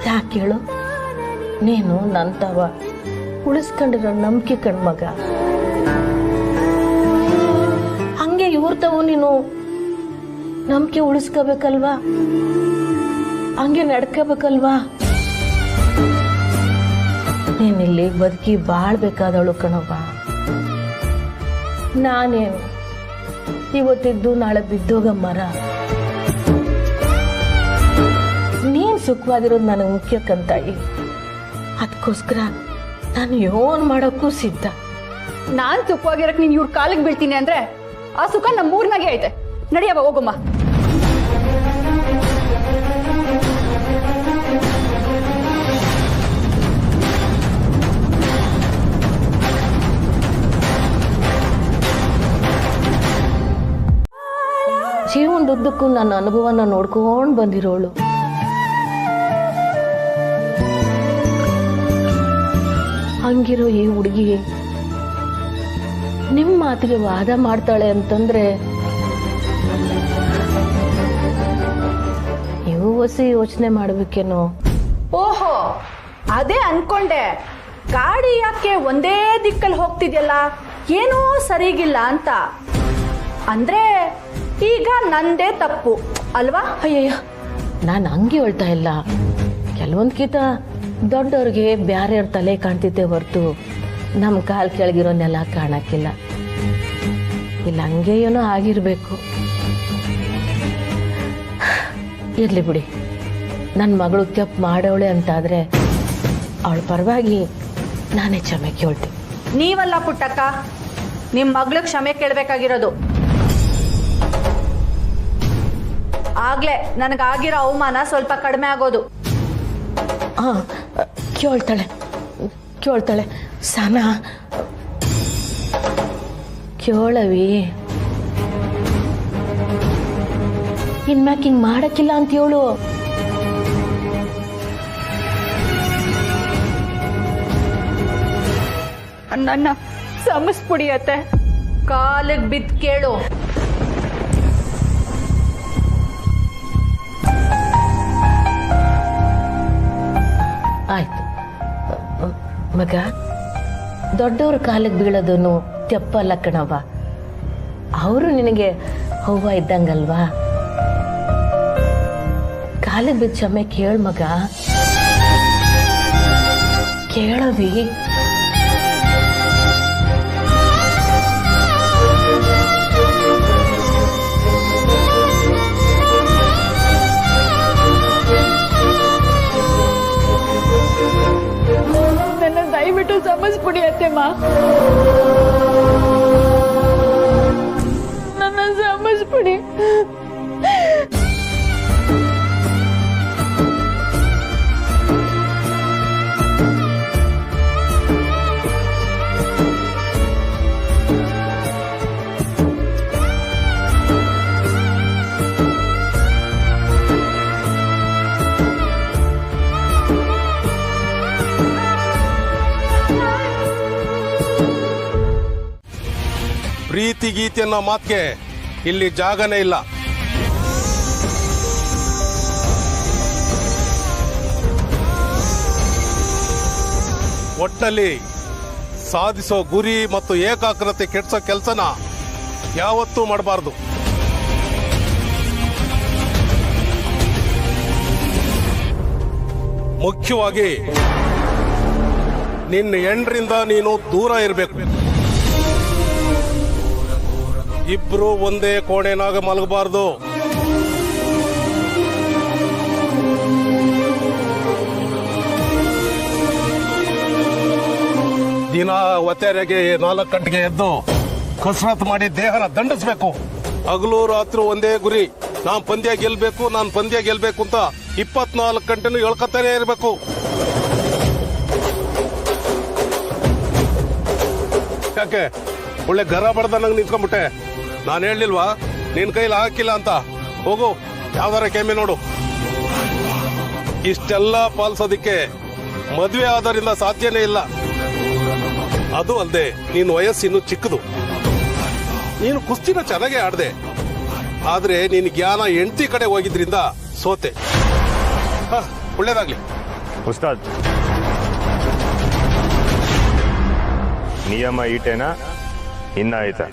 ಯಾಕೆ ಹೇಳು? ನೀನು ನಂತವ ಉಳಿಸ್ಕೊಂಡಿರೋ ನಂಬಿಕೆ ಕಣ್ಮಗ. ಹಂಗೆ ಇವ್ರತವು ನೀನು ನಂಬಿಕೆ ಉಳಿಸ್ಕೋಬೇಕಲ್ವಾ? ಹಂಗೆ ನಡ್ಕೋಬೇಕಲ್ವಾ? ನೀನಿಲ್ಲಿ ಬದುಕಿ ಬಾಳ್ಬೇಕಾದವಳು ಕಣವ್ವ. ನಾನೇನು ಇವತ್ತಿದ್ದು ನಾಳೆ ಬಿದ್ದೋಗ ಮರ. ನೀನ್ ಸುಖವಾಗಿರೋದು ನನಗೆ ಮುಖ್ಯ ಕಂತಾಯಿ. ಅದಕ್ಕೋಸ್ಕರ ನಾನು ಏನ್ ಮಾಡೋಕ್ಕೂ ಸಿದ್ಧ. ನಾನ್ ಸುಖವಾಗಿರಕ್ ನೀನ್ ಇವ್ರ ಕಾಲಿಗೆ ಬೀಳ್ತೀನಿ ಅಂದ್ರೆ ಆ ಸುಖ ನಮ್ಮ ಊರ್ನಾಗೆ ಐತೆ. ನಡೆಯವ ಹೋಗುಮ್ಮ. ಜೀವನದುದ್ದಕ್ಕೂ ನನ್ನ ಅನುಭವನ ನೋಡ್ಕೊಂಡು ಬಂದಿರೋಳು. ಹಂಗಿರೋ ಈ ಹುಡುಗಿ ನಿಮ್ಮ ಮಾತಿಗೆ ವಾದ ಮಾಡ್ತಾಳೆ ಅಂತಂದ್ರೆ ನೀವು ಹೊಸಿ ಯೋಚನೆ ಮಾಡ್ಬೇಕೇನೋ. ಓಹೋ, ಅದೇ ಅನ್ಕೊಂಡೆ. ಗಾಡಿ ಯಾಕೆ ಒಂದೇ ದಿಕ್ಕಲ್ಲಿ ಹೋಗ್ತಿದ್ಯಲ್ಲ, ಏನೋ ಸರಿಗಿಲ್ಲ ಅಂತ. ಅಂದ್ರೆ ಈಗ ನಂದೇ ತಪ್ಪು ಅಲ್ವಾ? ಅಯ್ಯಯ್ಯ, ನಾನು ಹಂಗೆ ಹೇಳ್ತಾ ಇಲ್ಲ. ಕೆಲವೊಂದ್ಕಿಂತ ದೊಡ್ಡವ್ರಿಗೆ ಬ್ಯಾರೆಯವ್ರ ತಲೆ ಕಾಣ್ತಿದ್ದೆ ಹೊರತು ನಮ್ಮ ಕಾಲ್ ಕೆಳಗಿರೋನೆಲ್ಲ ಕಾಣಕ್ಕಿಲ್ಲ. ಇಲ್ಲ ಹಂಗೆ ಏನೋ ಆಗಿರ್ಬೇಕು. ಇರ್ಲಿ ಬಿಡಿ, ನನ್ನ ಮಗಳು ತಪ್ಪು ಮಾಡೋಳೆ ಅಂತಾದ್ರೆ ಅವಳ ಪರವಾಗಿ ನಾನೇ ಕ್ಷಮೆ ಕೇಳ್ತೀನಿ. ನೀವಲ್ಲ ಪುಟ್ಟಕ್ಕ, ನಿಮ್ ಮಗ್ಳಿಗೆ ಕ್ಷಮೆ ಕೇಳ್ಬೇಕಾಗಿರೋದು. ಆಗ್ಲೇ ನನಗಾಗಿರೋ ಅವಮಾನ ಸ್ವಲ್ಪ ಕಡಿಮೆ ಆಗೋದು. ಹಾ, ಕೇಳ್ತಾಳೆ ಸನ ಕೇಳವಿ. ಇನ್ಮ್ಯಾಕ್ ಹಿಂಗ್ ಮಾಡಕ್ಕಿಲ್ಲ ಅಂತ ಹೇಳು. ನನ್ನ ಸಮಸ್ಪುಡಿಯತ್ತೆ, ಕಾಲಿಗೆ ಬಿದ್ದು ಕೇಳು. ಆಯ್ತು ಮಗ, ದೊಡ್ಡವ್ರ ಕಾಲಿಗೆ ಬೀಳೋದನ್ನು ತೆಪ್ಪಲ್ಲ ಕಣವ. ಅವರು ನಿನಗೆ ಹೂವ ಇದ್ದಂಗಲ್ವಾ. ಕಾಲಿಗೆ ಬಿದ್ದ ಕ್ಷಮೆ ಕೇಳ ಮಗ, ಕೇಳವಿ. ನನ್ನ ದಯವಿಟ್ಟು ಸಮಸ್ಬಿಡಿ ಅತ್ತೆಮ್ಮ, ನನ್ನ ಸಮಸ್ಬಿಡಿ. ಪ್ರೀತಿ ಗೀತೆ ಅನ್ನೋ ಮಾತಿಗೆ ಇಲ್ಲಿ ಜಾಗನೇ ಇಲ್ಲ. ಒಟ್ಟಲ್ಲಿ ಸಾಧಿಸೋ ಗುರಿ ಮತ್ತು ಏಕಾಗ್ರತೆ ಕೆಡಿಸೋ ಕೆಲಸನ ಯಾವತ್ತೂ ಮಾಡಬಾರ್ದು. ಮುಖ್ಯವಾಗಿ ನಿನ್ನ ಹೆಂಡ್ರಿಂದ ನೀನು ದೂರ ಇರಬೇಕು. ಇಬ್ರು ಒಂದೇ ಕೋಣೆನಾಗ ಮಲಗಬಾರ್ದು. ದಿನ ಒತ್ತೆರೆಗೆ 4 ಗಂಟೆಗೆ ಎದ್ದು ಕಸರತ್ ಮಾಡಿ ದೇಹನ ದಂಡಿಸ್ಬೇಕು. ಹಗಲು ರಾತ್ರಿ ಒಂದೇ ಗುರಿ, ನಾನ್ ಪಂದ್ಯ ಗೆಲ್ಬೇಕು ಅಂತ 24 ಗಂಟೆನೂ ಹೇಳ್ಕೊತಾನೆ ಇರಬೇಕು. ಯಾಕೆ ಒಳ್ಳೆ ಗರ ಬಡ್ದ ನಂಗೆ ನಿಂತ್ಕೊಂಡ್ಬಿಟ್ಟೆ? ನಾನು ಹೇಳಲಿಲ್ವಾ ನಿನ್ ಕೈಲಿ ಹಾಕಿಲ್ಲ ಅಂತ? ಹೋಗು, ಯಾವ್ದಾರ ಕೆಮ್ಮೆ ನೋಡು. ಇಷ್ಟೆಲ್ಲ ಪಾಲಿಸೋದಿಕ್ಕೆ ಮದುವೆ ಆದ್ರಿಂದ ಸಾಧ್ಯನೇ ಇಲ್ಲ. ಅದು ಅಲ್ಲದೆ ನೀನು ವಯಸ್ಸಿನ್ನು ಚಿಕ್ಕದು. ನೀನು ಕುಸ್ತಿನ ಚೆನ್ನಾಗೇ ಆಡ್ದೆ, ಆದ್ರೆ ನಿನ್ ಜ್ಞಾನ ಹೆಂಡತಿ ಕಡೆ ಹೋಗಿದ್ರಿಂದ ಸೋತೆ. ಒಳ್ಳೇದಾಗ್ಲಿ. ಉಸ್ತಾದ್, ನಿಯಮ ಈಟೇನಾ ಇನ್ನ ಆಯ್ತಾ?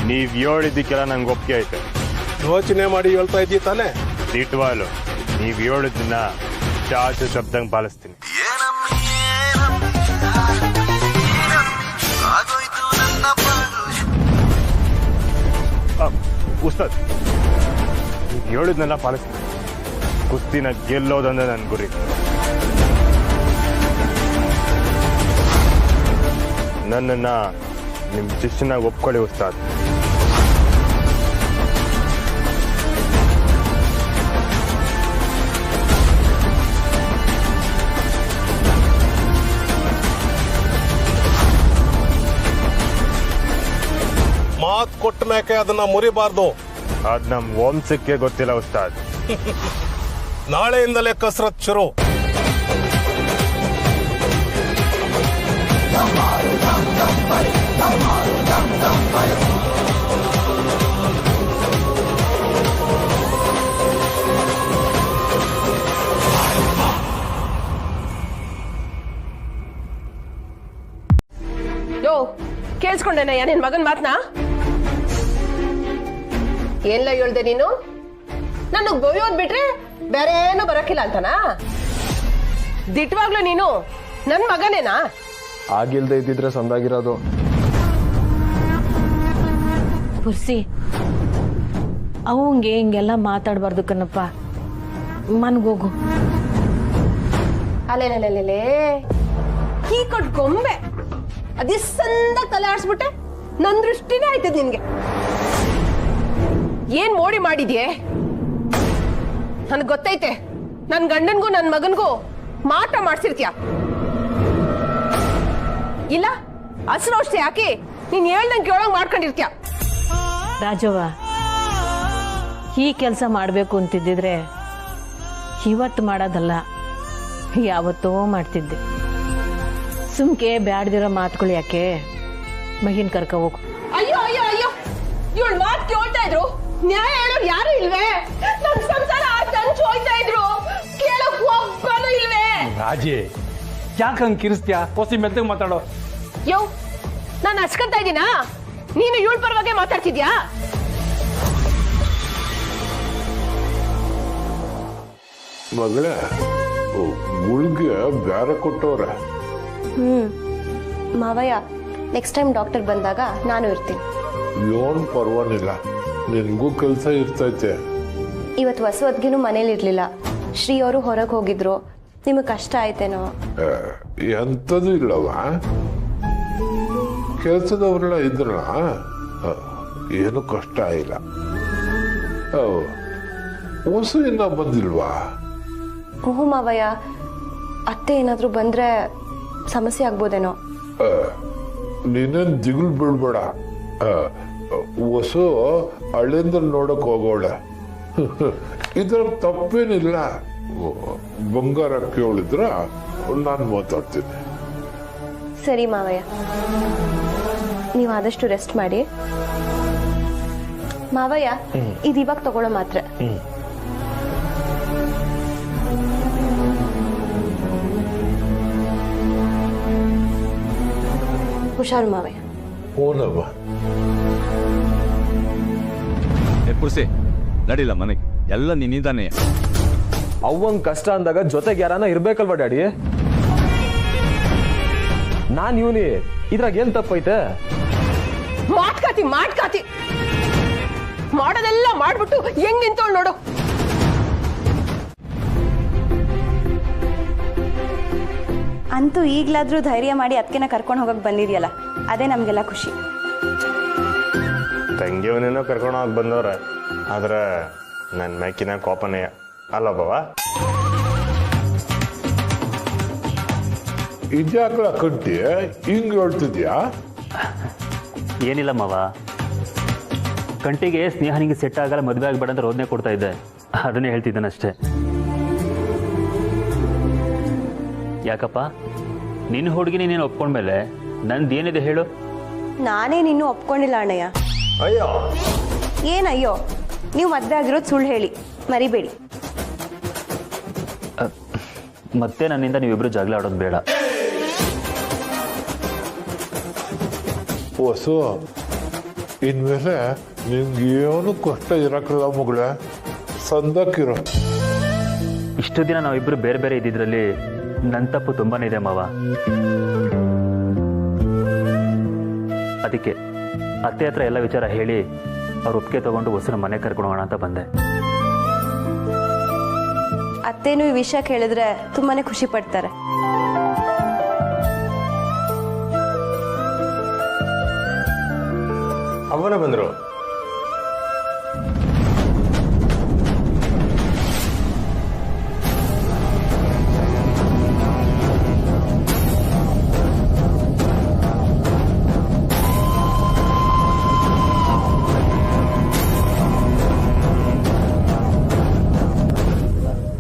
ನೀವ್ ಹೇಳಿದ್ದಕ್ಕೆಲ್ಲ ನಂಗೆ ಒಪ್ಪಿಗೆ ಐತೆ. ಯೋಚನೆ ಮಾಡಿ ಹೇಳ್ತಾ ಇದ್ದೀ ತಾನೆ? ದಿಟ್ವಾಲು ನೀವ್ ಹೇಳಿದ್ದನ್ನ ಚಾಚು ಶಬ್ದಂಗ್ ಪಾಲಿಸ್ತೀನಿ. ಉಸ್ತಾದ್, ನೀವ್ ಹೇಳಿದ್ನೆಲ್ಲ ಪಾಲಿಸ್ತೀನಿ. ಕುಸ್ತಿನ ಗೆಲ್ಲೋದಂದ್ರೆ ನನ್ನ ಗುರಿ. ನನ್ನನ್ನ ನಿಮ್ ಶಿಷ್ಯನಾಗ ಒಪ್ಕೊಳ್ಳಿ ಉಸ್ತಾದ್. ಯಾಕೆ ಅದನ್ನ ಮುರಿಬಾರ್ದು. ಅದ್ ನಮ್ ವಂಶಕ್ಕೆ ಗೊತ್ತಿಲ್ಲ ಉಸ್ತಾದ್. ನಾಳೆಯಿಂದಲೇ ಕಸರತ್ ಶುರು. ಯೋ ಕೇಳಿಸ್ಕೊಂಡೇನಯ್ಯ ನಿನ್ ಮಗನ್ ಮಾತ್ನಾ? ಏನ್ಲ ಹೇಳ್ದೆ ನೀನು? ನನಗ್ ಬೈಯೋದ್ ಬಿಟ್ರೆ ಬೇರೆ ಏನು ಬರಕಿಲ್ಲ ಅಂತನಾ? ದಿಟ್ವಾಗ್ಲೂ ನೀನು ನನ್ ಮಗನೇನಾ? ಆಗಿಲ್ದೆ ಇದ್ದಿದ್ರೆ ಸಂದಾಗಿರೋದು. ಪುರ್ಸಿ ಅವಂಗೆ ಹಿಂಗೆಲ್ಲ ಮಾತಾಡ್ಬಾರ್ದು ಕಣಪ್ಪ. ಮನ್ಗೋಗು. ಅಲ್ಲೇನೇಲೇ ಕೀ ಕೊಟ್ ಗೊಂಬೆ ಅದಿಸ್ಸಂದ ತಲೆ ಆಡ್ಸ್ಬಿಟ್ಟೆ. ನನ್ ದೃಷ್ಟಿನೇ ಆಯ್ತದ ನಿನ್ಗೆ. ಏನ್ ಮೋಡಿ ಮಾಡಿದ್ಯೆ? ನನ್ಗ್ ಗೊತ್ತೈತೆ ನನ್ ಗಂಡನ್ಗೂ ನನ್ ಮಗನ್ಗೂ ಮಾಟ ಮಾಡ್ಸಿರ್ತೀಯ. ಇಲ್ಲ ಹಸಿರೌಷಧಿ ಹಾಕಿ ನೀನ್ ಹೇಳ್ದಂಗೆ ಕೇಳೋಂಗ್ ಮಾಡ್ಕೊಂಡಿರ್ತೀಯ. ರಾಜವ್ವ, ಈ ಕೆಲಸ ಮಾಡ್ಬೇಕು ಅಂತಿದ್ದಿದ್ರೆ ಇವತ್ತು ಮಾಡೋದಲ್ಲ, ಯಾವತ್ತೋ ಮಾಡ್ತಿದ್ದೆ. ಸುಮ್ಕೆ ಬ್ಯಾಡ್ದಿರೋ ಮಾತುಗಳು ಯಾಕೆ? ಮಗಿನ್ ಕರ್ಕ ಹೋಗು. ಅಯ್ಯೋ ಅಯ್ಯೋ ಅಯ್ಯೋ, ಇವಳು ಮಾತು ಕೇಳ್ತಾ ಇದ್ರು, ನ್ಯಾಯ ಹೇಳೋರು ಯಾರು ಇಲ್ವೇ? ನನ್ ಸಂಸಾರ ಹಂಚು ಹೋಯ್ತಾ ಇದ್ರು, ಕೇಳಕ್ ಒಬ್ಬನು ಇಲ್ವೇ? ರಾಜಿ ಯಾಕೆ ಹಂಗೆ ಕಿರಿಸ್ತೀಯಾ? ಹೊಸಿ ಮೆತ್ತಗೆ ಮಾತಾಡೋ. ಯೋ ನಾನು ಹಚ್ಕೊಂತ ಇದ್ದೀನಾ? ನೀನು ಇವಳ ಪರವಾಗಿ ಮಾತಾಡ್ತಿದ್ಯಾ? ಮಗಳೇ, ಗುಳ್ಗೆ ಬ್ಯಾರೆ ಕೊಟ್ಟವ್ರ. ಮಾವಯ್ಯ, ನೆಕ್ಸ್ಟ್ ಟೈಮ್ ಡಾಕ್ಟರ್ ಬಂದಾಗ ನಾನು ಇರ್ತೀನಿ. ಏನ್ ಪರವಾಗಿಲ್ಲ, ನಿನ್ಗೂ ಕೆಲಸ ಇರ್ತೈತೆ. ಇವತ್ತು ಹೊಸವದ್ಗಿನೂ ಮನೇಲಿ ಇರ್ಲಿಲ್ಲ. ಶ್ರೀ ಅವರು ಹೊರಗೆ ಹೋಗಿದ್ರು. ನಿಮಗೆ ಕಷ್ಟ ಆಯ್ತೇನೋ? ಎಂಥದ್ದು ಇಲ್ಲವ, ಕೆಲಸದವ್ರೆಲ್ಲ ಇದ್ರಲ್ಲ, ಏನು ಕಷ್ಟ ಇಲ್ಲ. ಹೊಸ ಇನ್ನ ಬಂದಿಲ್ವಾ? ಓಹೋ ಮಾವಯ್ಯ, ಅತ್ತೆ ಏನಾದ್ರೂ ಬಂದ್ರೆ ಸಮಸ್ಯೆ ಆಗ್ಬೋದೇನೋ. ನೀನೇನ್ ದಿಗುಲ್ ಬೀಳ್ಬೇಡ. ಹೊಸ ಹಳ್ಳಿಂದ ನೋಡಕ್ ಹೋಗೋಳ, ಇದ್ರ ತಪ್ಪೇನಿಲ್ಲ. ಬಂಗಾರ ಕೇಳಿದ್ರ ನಾನು ಮಾತಾಡ್ತೀನಿ. ಸರಿ ಮಾವಯ್ಯ, ನೀವು ಆದಷ್ಟು ರೆಸ್ಟ್ ಮಾಡಿ. ಮಾವಯ್ಯ, ಇದು ಇವಾಗ ತಗೊಳ್ಳೋ ಮಾತ್ರೆ. ಹುಷಾರು ಮಾವಯ್ಯ. ಓನವ್ವ. ಪುರ್ಸಿ ನಡಿಲ್ಲ ಮನೆಗೆ, ಎಲ್ಲ ನಿನ್ನಿಂದಾನೆ. ಅವಂಗ್ ಕಷ್ಟ ಅಂದಾಗ ಜೊತೆಗೆ ಯಾರನ್ನ ಇರ್ಬೇಕಲ್ವಾ ಡ್ಯಾಡಿ? ನಾನ್ ಇವನಿ, ಇದ್ರಾಗ ಏನ್ ತಪ್ಪೈತೆ? ಮಾಡ್ಕಾತಿ ಮಾಡೋದೆಲ್ಲ ಮಾಡ್ಬಿಟ್ಟು ಹೆಂಗ್ ನಿಂತೋಳ್ ನೋಡು. ಅಂತೂ ಈಗ್ಲಾದ್ರೂ ಧೈರ್ಯ ಮಾಡಿ ಅದಕ್ಕೆನ ಕರ್ಕೊಂಡು ಹೋಗಕ್ ಬಂದಿದ್ಯಲ್ಲ, ಅದೇ ನಮ್ಗೆಲ್ಲ ಖುಷಿ. ತಂಗಿಯವನೇನೋ ಕರ್ಕೊಂಡು ಹೋಗಿ ಬಂದವ್ರೆ, ಆದ್ರೆ ನನ್ನ ಮ್ಯಾಕಿನ ಕೋಪನೆಯ ಅಲ್ಲ ಬಾವ. ಇದ್ಯಾಕಲ ಕಟ್ಟಿ ಹಿಂಗ್ ಹೇಳ್ತಿದ್ಯಾ? ಏನಿಲ್ಲ ಮಾವ, ಕಂಟಿಗೆ ಸ್ನೇಹನಿಗೆ ಸೆಟ್ ಆಗಲ್ಲ, ಮದುವೆ ಆಗಬೇಡ ಅಂತ ರೋದನೆ ಕೊಡ್ತಾ ಇದ್ದೆ. ಅದನ್ನೇ ಹೇಳ್ತಿದ್ದಾನಷ್ಟೇ. ಯಾಕಪ್ಪ, ನಿನ್ನ ಹುಡುಗಿನಿ ನೀನು ಒಪ್ಕೊಂಡ್ಮೇಲೆ ನಂದೇನಿದೆ ಹೇಳು? ನಾನೇ ನಿನ್ನೂ ಒಪ್ಕೊಂಡಿಲ್ಲ ಅಣ್ಣಯ್ಯ. ಅಯ್ಯೋ ಏನಯ್ಯೋ? ನೀವು ಮದ್ವೆ ಆಗಿರೋದು ಸುಳ್ಳು ಹೇಳಿ ಮರಿಬೇಡಿ. ಮತ್ತೆ ನನ್ನಿಂದ ನೀವಿಬ್ರು ಜಗಳ ಆಡೋದು ಬೇಡ. ಹೊಸು, ಇನ್ಮೇಲೆ ನಿನ್ಗೇನು ಕಷ್ಟ ಇರಕ್ಕಿಲ್ಲ ಮಗಳೇ, ಸಂದಕ್ಕಿರೋ. ಇಷ್ಟು ದಿನ ನಾವಿಬ್ರು ಬೇರೆ ಬೇರೆ ಇದ್ದಿದ್ರಲ್ಲಿ ನನ್ನ ತಪ್ಪು ತುಂಬಾನೇ ಇದೆ ಮಾವ. ಅದಕ್ಕೆ ಅತ್ತೆ ಹತ್ರ ಎಲ್ಲ ವಿಚಾರ ಹೇಳಿ ಅವ್ರ ಒಪ್ಪಿಗೆ ತಗೊಂಡು ಹೊಸನ ಮನೆ ಕರ್ಕೊಂಡು ಹೋಗೋಣ ಅಂತ ಬಂದೆ. ಅತ್ತೇನು ಈ ವಿಷಯ ಕೇಳಿದ್ರೆ ತುಂಬಾನೇ ಖುಷಿ ಪಡ್ತಾರೆ. ಅವನ ಬಂದ್ರು.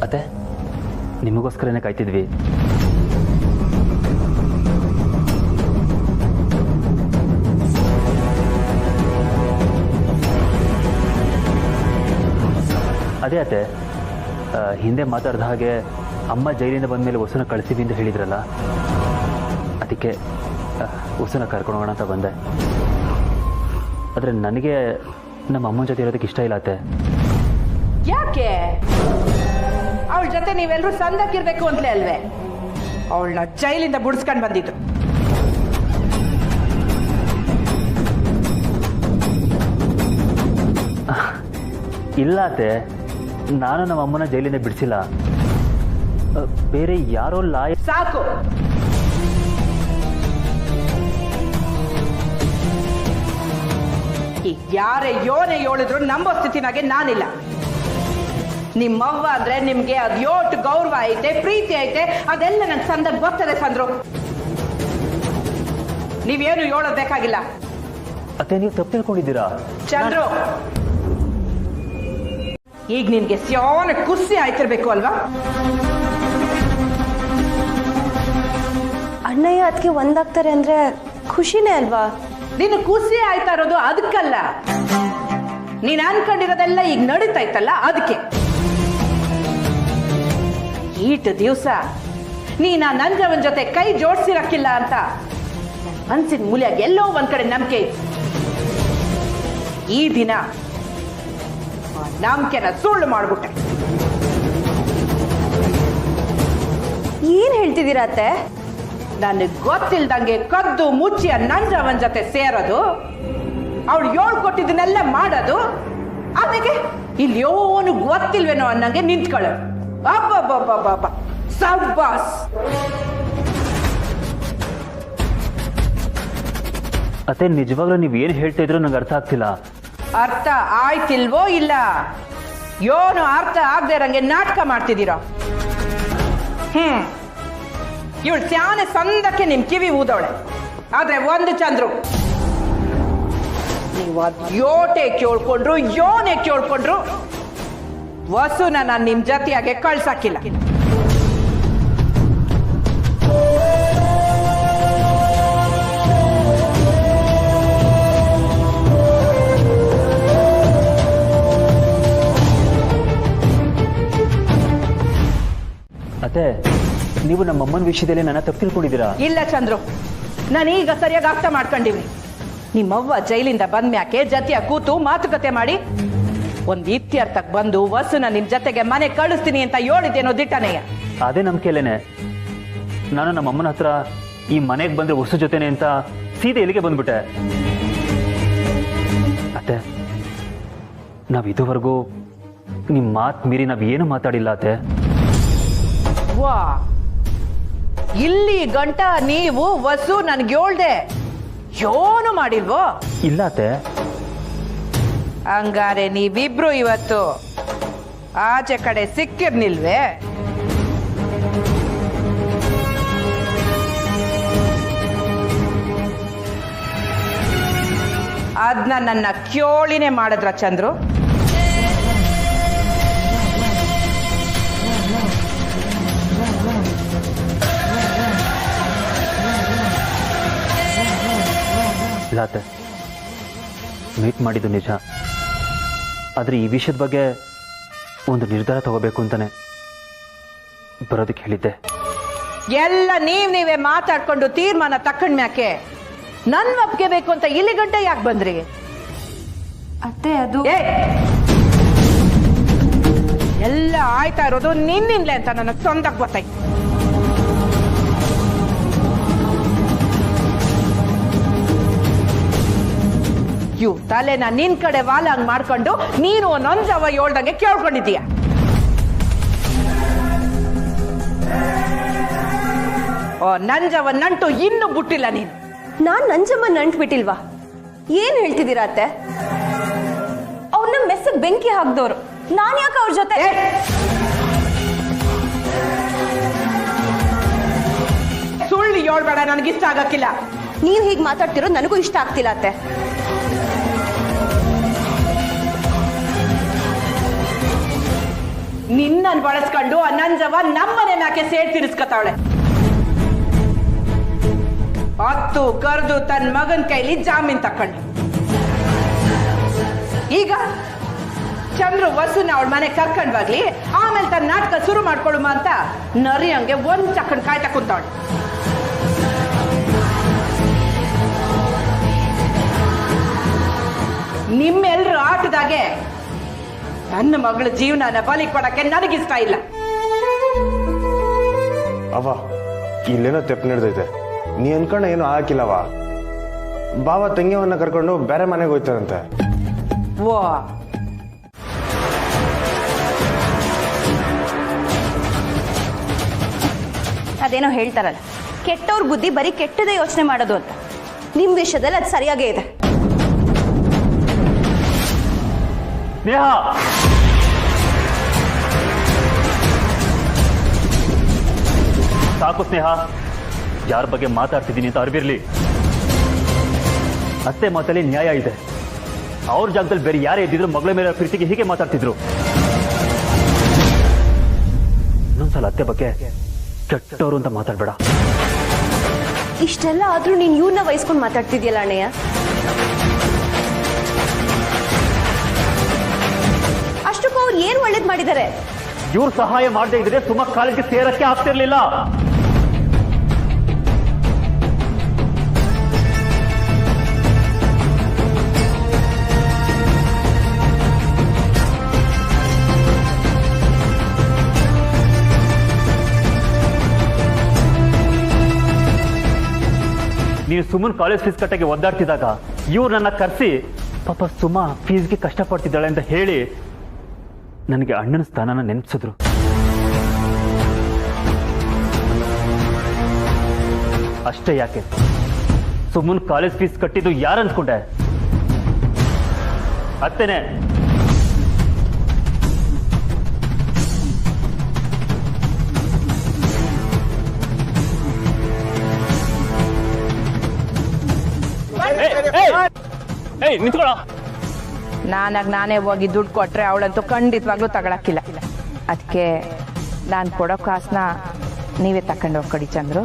ಅತ್ತೆ ನಿಮಗೋಸ್ಕರನೇ ಕಾಯ್ತಿದ್ವಿ. ಅದೇ ಅತ್ತೆ ಹಿಂದೆ ಮಾತಾಡ್ದ ಹಾಗೆ ಅಮ್ಮ ಜೈಲಿಂದ ಬಂದ ಮೇಲೆ ಹೊಸನ ಕಳಿಸ್ತೀವಿ ಅಂತ ಹೇಳಿದ್ರಲ್ಲ, ಅದಕ್ಕೆ ಹೊಸನ ಕರ್ಕೊಂಡು ಹೋಗೋಣ ಅಂತ ಬಂದೆ. ಆದರೆ ನನಗೆ ನಮ್ಮ ಅಮ್ಮನ ಜೊತೆ ಇರೋದಕ್ಕೆ ಇಷ್ಟ ಇಲ್ಲ ಅತ್ತೆ. ಯಾಕೆ? ಅವಳ ಜೊತೆ ನೀವೆಲ್ಲರೂ ಸಂದಕ್ಕಿರ್ಬೇಕು ಅಂತಲೇ ಅಲ್ವೇ ಅವಳನ್ನ ಜೈಲಿಂದ ಬಿಡಿಸ್ಕೊಂಡು ಬಂದಿದ್ದು? ಇಲ್ಲ ಅತ್ತೆ, ನಾನು ನಮ್ಮ ಅಮ್ಮನ ಜೈಲಿಂದ ಬಿಡಿಸಿಲ್ಲ. ಬೇರೆ ಯಾರೋ ಸಾಕು. ಯಾರೇ ಯೋನೆ ಹೇಳಿದ್ರು ನಂಬೋ ಸ್ಥಿತಿನಾಗೆ ನಾನಿಲ್ಲ. ನಿಮ್ಮವ್ವ ಅಂದ್ರೆ ನಿಮ್ಗೆ ಅದ್ ಯೋಟ್ ಗೌರವ ಐತೆ, ಪ್ರೀತಿ ಐತೆ, ಅದೆಲ್ಲ ನನ್ ಸಂದರ್ಭ ಗೊತ್ತದೆ ಸಂದ್ರು. ನೀವೇನು ಹೇಳೋದ್ ಬೇಕಾಗಿಲ್ಲ. ಅತ್ತೆ ನೀವು ತಪ್ಪು ತಿಳ್ಕೊಂಡಿದ್ದೀರಾ ಚಂದ್ರು. ಈಗ ನಿನ್ಗೆ ಸ್ಯಾನೆ ಖುಷಿ ಆಯ್ತಿರ್ಬೇಕು ಅಲ್ವಾ? ಅಣ್ಣಯ್ಯ ಅದಕ್ಕೆ ಒಂದಾಗ್ತಾರೆ ಅಂದ್ರೆ ಖುಷಿನೇ ಅಲ್ವಾ? ನೀನು ಖುಷಿ ಆಯ್ತಾ ಇರೋದು ಅದಕ್ಕಲ್ಲ, ನೀನ್ ಅನ್ಕೊಂಡಿರೋದೆಲ್ಲ ಈಗ ನಡೀತಾ ಇತ್ತಲ್ಲ ಅದಕ್ಕೆ. ಈಟ್ ದಿವಸ ನೀನ ನಂಜವನ್ ಜೊತೆ ಕೈ ಜೋಡಿಸಿರಕ್ಕಿಲ್ಲ ಅಂತ ಮನ್ಸಿನ ಮೂಲ್ಯಾಗ ಎಲ್ಲೋ ಒಂದ್ ಕಡೆ ನಂಬಿಕೆ ಇತ್ತು. ಈ ದಿನ ನಂಬಿಕೆನ ಸುಳ್ಳು ಮಾಡ್ಬಿಟ್ಟೆ. ಏನ್ ಹೇಳ್ತಿದ್ದೀರಾ ಅತ್ತೆ? ನನಗೆ ಗೊತ್ತಿಲ್ದಂಗೆ ಕದ್ದು ಮುಚ್ಚಿ ನಂಜವನ್ ಜೊತೆ ಸೇರೋದು, ಅವಳು ಹೇಳ್ಕೊಟ್ಟಿದ್ದನ್ನೆಲ್ಲ ಮಾಡೋದು, ಅದಕ್ಕೆ ಇಲ್ಲಿ ಯೋನು ಗೊತ್ತಿಲ್ವೇನೋ ಅನ್ನಂಗೆ ನಿಂತ್ಕೊಳ್ಳೋದು. ಅಬ್ಬಬ್ಬಬ್ಬಬ್ಬ ಸಬ್ಬಾಸ್. ಅತ್ತೆ ನಿಜವಾಗ್ಲೂ ನೀವು ಏನು ಹೇಳ್ತಾ ಇದ್ರು ನಂಗೆ ಅರ್ಥ ಆಗ್ತಿಲ್ಲ. ಅರ್ಥ ಆಯ್ತಿಲ್ವೋ? ಇಲ್ಲ ಯೋನು ಅರ್ಥ ಆಗದೆ ಇರಂಗೆ ನಾಟಕ ಮಾಡ್ತಿದ್ದೀರಾ. ಇವಳು ಸ್ಯಾನೆ ಸಂದಕ್ಕೆ ನಿಮ್ ಕಿವಿ ಊದವಳೆ. ಆದ್ರೆ ಒಂದು ಚಂದ್ರು, ನೀವು ಅದ್ ಯೋಟೆ ಕೇಳ್ಕೊಂಡ್ರು ಯೋನೆ ಕೇಳ್ಕೊಂಡ್ರು ವಸುನ ನಾನು ನಿಮ್ ಜೊತೆಯಾಗೆ ಕಳ್ಸಾಕಿಲ್ಲ. ಅತ್ತೆ ನೀವು ನಮ್ಮ ಅಮ್ಮನ ವಿಷಯದಲ್ಲಿ ನನ್ನ ತಪ್ಪು ತಿಳ್ಕೊಂಡಿದ್ದೀರಾ? ಇಲ್ಲ ಚಂದ್ರು, ನಾನು ಈಗ ಸರಿಯಾಗಿ ಅರ್ಥ ಮಾಡ್ಕೊಂಡಿವಿ. ನಿಮ್ಮವ್ವ ಜೈಲಿಂದ ಬಂದ್ಮ್ಯಾಕೆ ಜೊತೆಯ ಕೂತು ಮಾತುಕತೆ ಮಾಡಿ ಒಂದ್ ಇತ್ಯರ್ಥಕ್ಕೆ ಬಂದು ವಸುನ ನಿಮ್ ಜೊತೆಗೆ ಮನೆ ಕಳಿಸ್ತೀನಿ ಅಂತ ಹೇಳಿದ್ದೇನೋ ದಿಟ್ಟನೆಯ. ಅದೇ ನಂಬಿಕೆಯಲ್ಲೇನೆ ನಾನು ನಮ್ಮ ಅಮ್ಮನ ಹತ್ರ ಈ ಮನೆಗೆ ಬಂದ್ರೆ ಹೊಸ ಜೊತೆನೆ ಅಂತ ಸೀದೆ ಇಲ್ಲಿಗೆ ಬಂದ್ಬಿಟ್ಟೆ. ಅತ್ತೆ ನಾವ್ ಇದುವರೆಗೂ ನಿಮ್ ಮಾತ್ ಮೀರಿ ನಾವ್ ಏನು ಮಾತಾಡಿಲ್ಲ ಅತ್ತೆ. ವಾ, ಇಲ್ಲಿ ಗಂಟ ನೀವು ವಸು ನನ್ಗೆ ಹೇಳ್ದೆ ಯೋನು ಮಾಡಿಲ್ವೋ? ಇಲ್ಲ ಅತ್ತೆ. ಹಂಗಾರೆ ನೀವಿಬ್ರು ಇವತ್ತು ಆಚೆ ಕಡೆ ಸಿಕ್ಕಿರ್ನಿಲ್ವೇ? ಅದನ್ನ ನನ್ನ ಕ್ಯೋಳಿನೇ ಮಾಡಿದ್ರ ಚಂದ್ರು? ಇಲ್ಲ ಅತ್ತೆ, ಮೀಟ್ ಮಾಡಿದ್ದು ನಿಜ, ಆದರೆ ಈ ವಿಷಯದ ಬಗ್ಗೆ ಒಂದು ನಿರ್ಧಾರ ತಗೋಬೇಕು ಅಂತಾನೆ ಬರೋದಕ್ಕೆ ಹೇಳಿದ್ದೆ. ಎಲ್ಲ ನೀವೇ ಮಾತಾಡ್ಕೊಂಡು ತೀರ್ಮಾನ ತಕೊಂಡ್ಮ್ಯಾಕೆ ನನ್ ಒಪ್ಗೆ ಬೇಕು ಅಂತ ಇಲ್ಲಿ ಗಂಟೆ ಯಾಕೆ ಬಂದ್ರಿ? ಅತ್ತೆ ಅದು ಎಲ್ಲ ಆಯ್ತಾ ಇರೋದು ನಿನ್ನಿಂದಲೇ ಅಂತ ನನಗೆ ತೊಂದಕ್ಕೆ ಗೊತ್ತಾಯ್ತು. ಇವ್ ತಲೆನ ನಿನ್ ಕಡೆ ವಾಲಂಗ್ ಮಾಡ್ಕೊಂಡು ನೀನು ನಂಜವ ಹೇಳ್ದಂಗೆ ಕೇಳ್ಕೊಂಡಿದ್ದೀಯ. ಓ ನಂಜವ ನಂಟು ಇನ್ನು ಬಿಟ್ಟಿಲ್ಲ ನೀನು. ನಾನ್ ನಂಜಮ್ಮ ನಂಟು ಬಿಟ್ಟಿಲ್ವಾ? ಏನ್ ಹೇಳ್ತಿದ್ದೀರಾ ಅತ್ತೆ? ಅವ್ರನ್ನ ಮೆಸ್ಸಿಗೆ ಬೆಂಕಿ ಹಾಕ್ದವ್ರು, ನಾನ್ ಯಾಕೆ ಅವ್ರ ಜೊತೆ? ಸುಳ್ಳು ಹೇಳ್ಬೇಡ, ನನಗಿಷ್ಟ ಆಗಕ್ಕಿಲ್ಲ. ನೀವ್ ಹೀಗ್ ಮಾತಾಡ್ತಿರೋದು ನನಗೂ ಇಷ್ಟ ಆಗ್ತಿಲ್ಲ ಅತ್ತೆ. ನಿನ್ನನ್ನು ಬಳಸ್ಕೊಂಡು ಆ ನಂಜವ ನಮ್ಮನೆ ಮ್ಯಾಕೆ ಸೇಡ್ ತಿರ್ಸ್ಕತಾವಳೆ. ಹತ್ತು ಕರೆದು ತನ್ನ ಮಗನ ಕೈಲಿ ಜಾಮೀನ್ ತಕೊಂಡು ಈಗ ಚಂದ್ರು ವಸುನ ಅವಳ ಮನೆಗೆ ಕರ್ಕೊಂಡ್ ಬಾಗ್ಲಿ, ಆಮೇಲೆ ತನ್ನ ನಾಟಕ ಶುರು ಮಾಡ್ಕೊಳುಮ ಅಂತ ನರಿ ಹಂಗೆ ಒಂದ್ ಚಕ್ಕಂಡ್ ಕಾಯ್ತಾ ಕುಂತಾವಳೆ. ನಿಮ್ಮೆಲ್ರ ಆಟದಾಗೆ ನನ್ನ ಮಗಳ ಜೀವನನ ಬಲಿ ಕೊಡಕ್ಕೆ ನನಗಿಷ್ಟ ಇಲ್ಲ. ಅವ ಇಲ್ಲೇನೋ ತೆಪ್ಪು ನಡೆದೈತೆ. ನೀ ಅನ್ಕೊಂಡ ಏನು ಹಾಕಿಲ್ಲವ. ಬಾವ ತಂಗಿಯವನ್ನ ಕರ್ಕೊಂಡು ಬೇರೆ ಮನೆಗೆ ಹೋಯ್ತಾರಂತೆ. ಓ ಅದೇನೋ ಹೇಳ್ತಾರಲ್ಲ, ಕೆಟ್ಟವ್ರ ಬುದ್ಧಿ ಬರೀ ಕೆಟ್ಟದೇ ಯೋಚನೆ ಮಾಡೋದು ಅಂತ. ನಿಮ್ ವಿಷಯದಲ್ಲಿ ಅದು ಸರಿಯಾಗೇ ಇದೆ. ಸ್ನೇಹ, ಸಾಕು ಸ್ನೇಹ. ಯಾರ ಬಗ್ಗೆ ಮಾತಾಡ್ತಿದ್ದೀನಿ ಅಂತ ಅರಿವಿರ್ಲಿ. ಅತ್ತೆ ಮಾತಲ್ಲಿ ನ್ಯಾಯ ಇದೆ. ಅವ್ರ ಜಾಗದಲ್ಲಿ ಬೇರೆ ಯಾರೇ ಇದ್ದಿದ್ರು ಮಗಳ ಮೇಲೆ ಪ್ರೀತಿಗೆ ಹೀಗೆ ಮಾತಾಡ್ತಿದ್ರು. ಇನ್ನೊಂದ್ಸಲ ಅತ್ತೆ ಬಗ್ಗೆ ಕೆಟ್ಟವರು ಅಂತ ಮಾತಾಡ್ಬೇಡ. ಇಷ್ಟೆಲ್ಲ ಆದ್ರೂ ನೀನ್ ಇವ್ರನ್ನ ವಹಿಸ್ಕೊಂಡು ಮಾತಾಡ್ತಿದ್ಯಲ್ಲ ಅಣ್ಣಯ್ಯ. ಅಷ್ಟಕ್ಕೂ ಅವ್ರು ಏನ್ ಒಳ್ಳೇದ್ ಮಾಡಿದ್ದಾರೆ? ಇವ್ರು ಸಹಾಯ ಮಾಡದೇ ಇದ್ರೆ ಸುಮಾ ಕಾಲೇಜ್ಗೆ ಸೇರಕ್ಕೆ ಆಗ್ತಿರ್ಲಿಲ್ಲ. ನೀನು ಸುಮನ್ ಕಾಲೇಜ್ ಫೀಸ್ ಕಟ್ಟಕ್ಕೆ ಒದ್ದಾಡ್ತಿದ್ದಾಗ ಇವ್ರು ನನ್ನ ಕರೆಸಿ ಪಾಪ ಸುಮಾ ಫೀಸ್ಗೆ ಕಷ್ಟಪಡ್ತಿದ್ದಾಳೆ ಅಂತ ಹೇಳಿ ನನಗೆ ಅಣ್ಣನ ಸ್ಥಾನನ ನೆನಪಿಸಿದ್ರು. ಅಷ್ಟೇ ಯಾಕೆ, ಸುಮನ್ ಕಾಲೇಜ್ ಫೀಸ್ ಕಟ್ಟಿದ್ದು ಯಾರು ಅನ್ಕೊಂಡೆ? ಅತ್ತೇನೆ. ನಿಂತ್ಕೊಳ್ಳ. ನಾನೇ ಹೋಗಿ ದುಡ್ಡು ಕೊಟ್ರೆ ಅವಳಂತೂ ಖಂಡಿತವಾಗ್ಲೂ ತಗೊಳಕ್ಕಿಲ್ಲ. ಅದಕ್ಕೆ ನಾನು ಕೊಡೋ ಕಾಸನ್ನ ನೀವೇ ತಕೊಂಡು ಹೋಗ್ಕೊಡಿ ಚಂದ್ರು.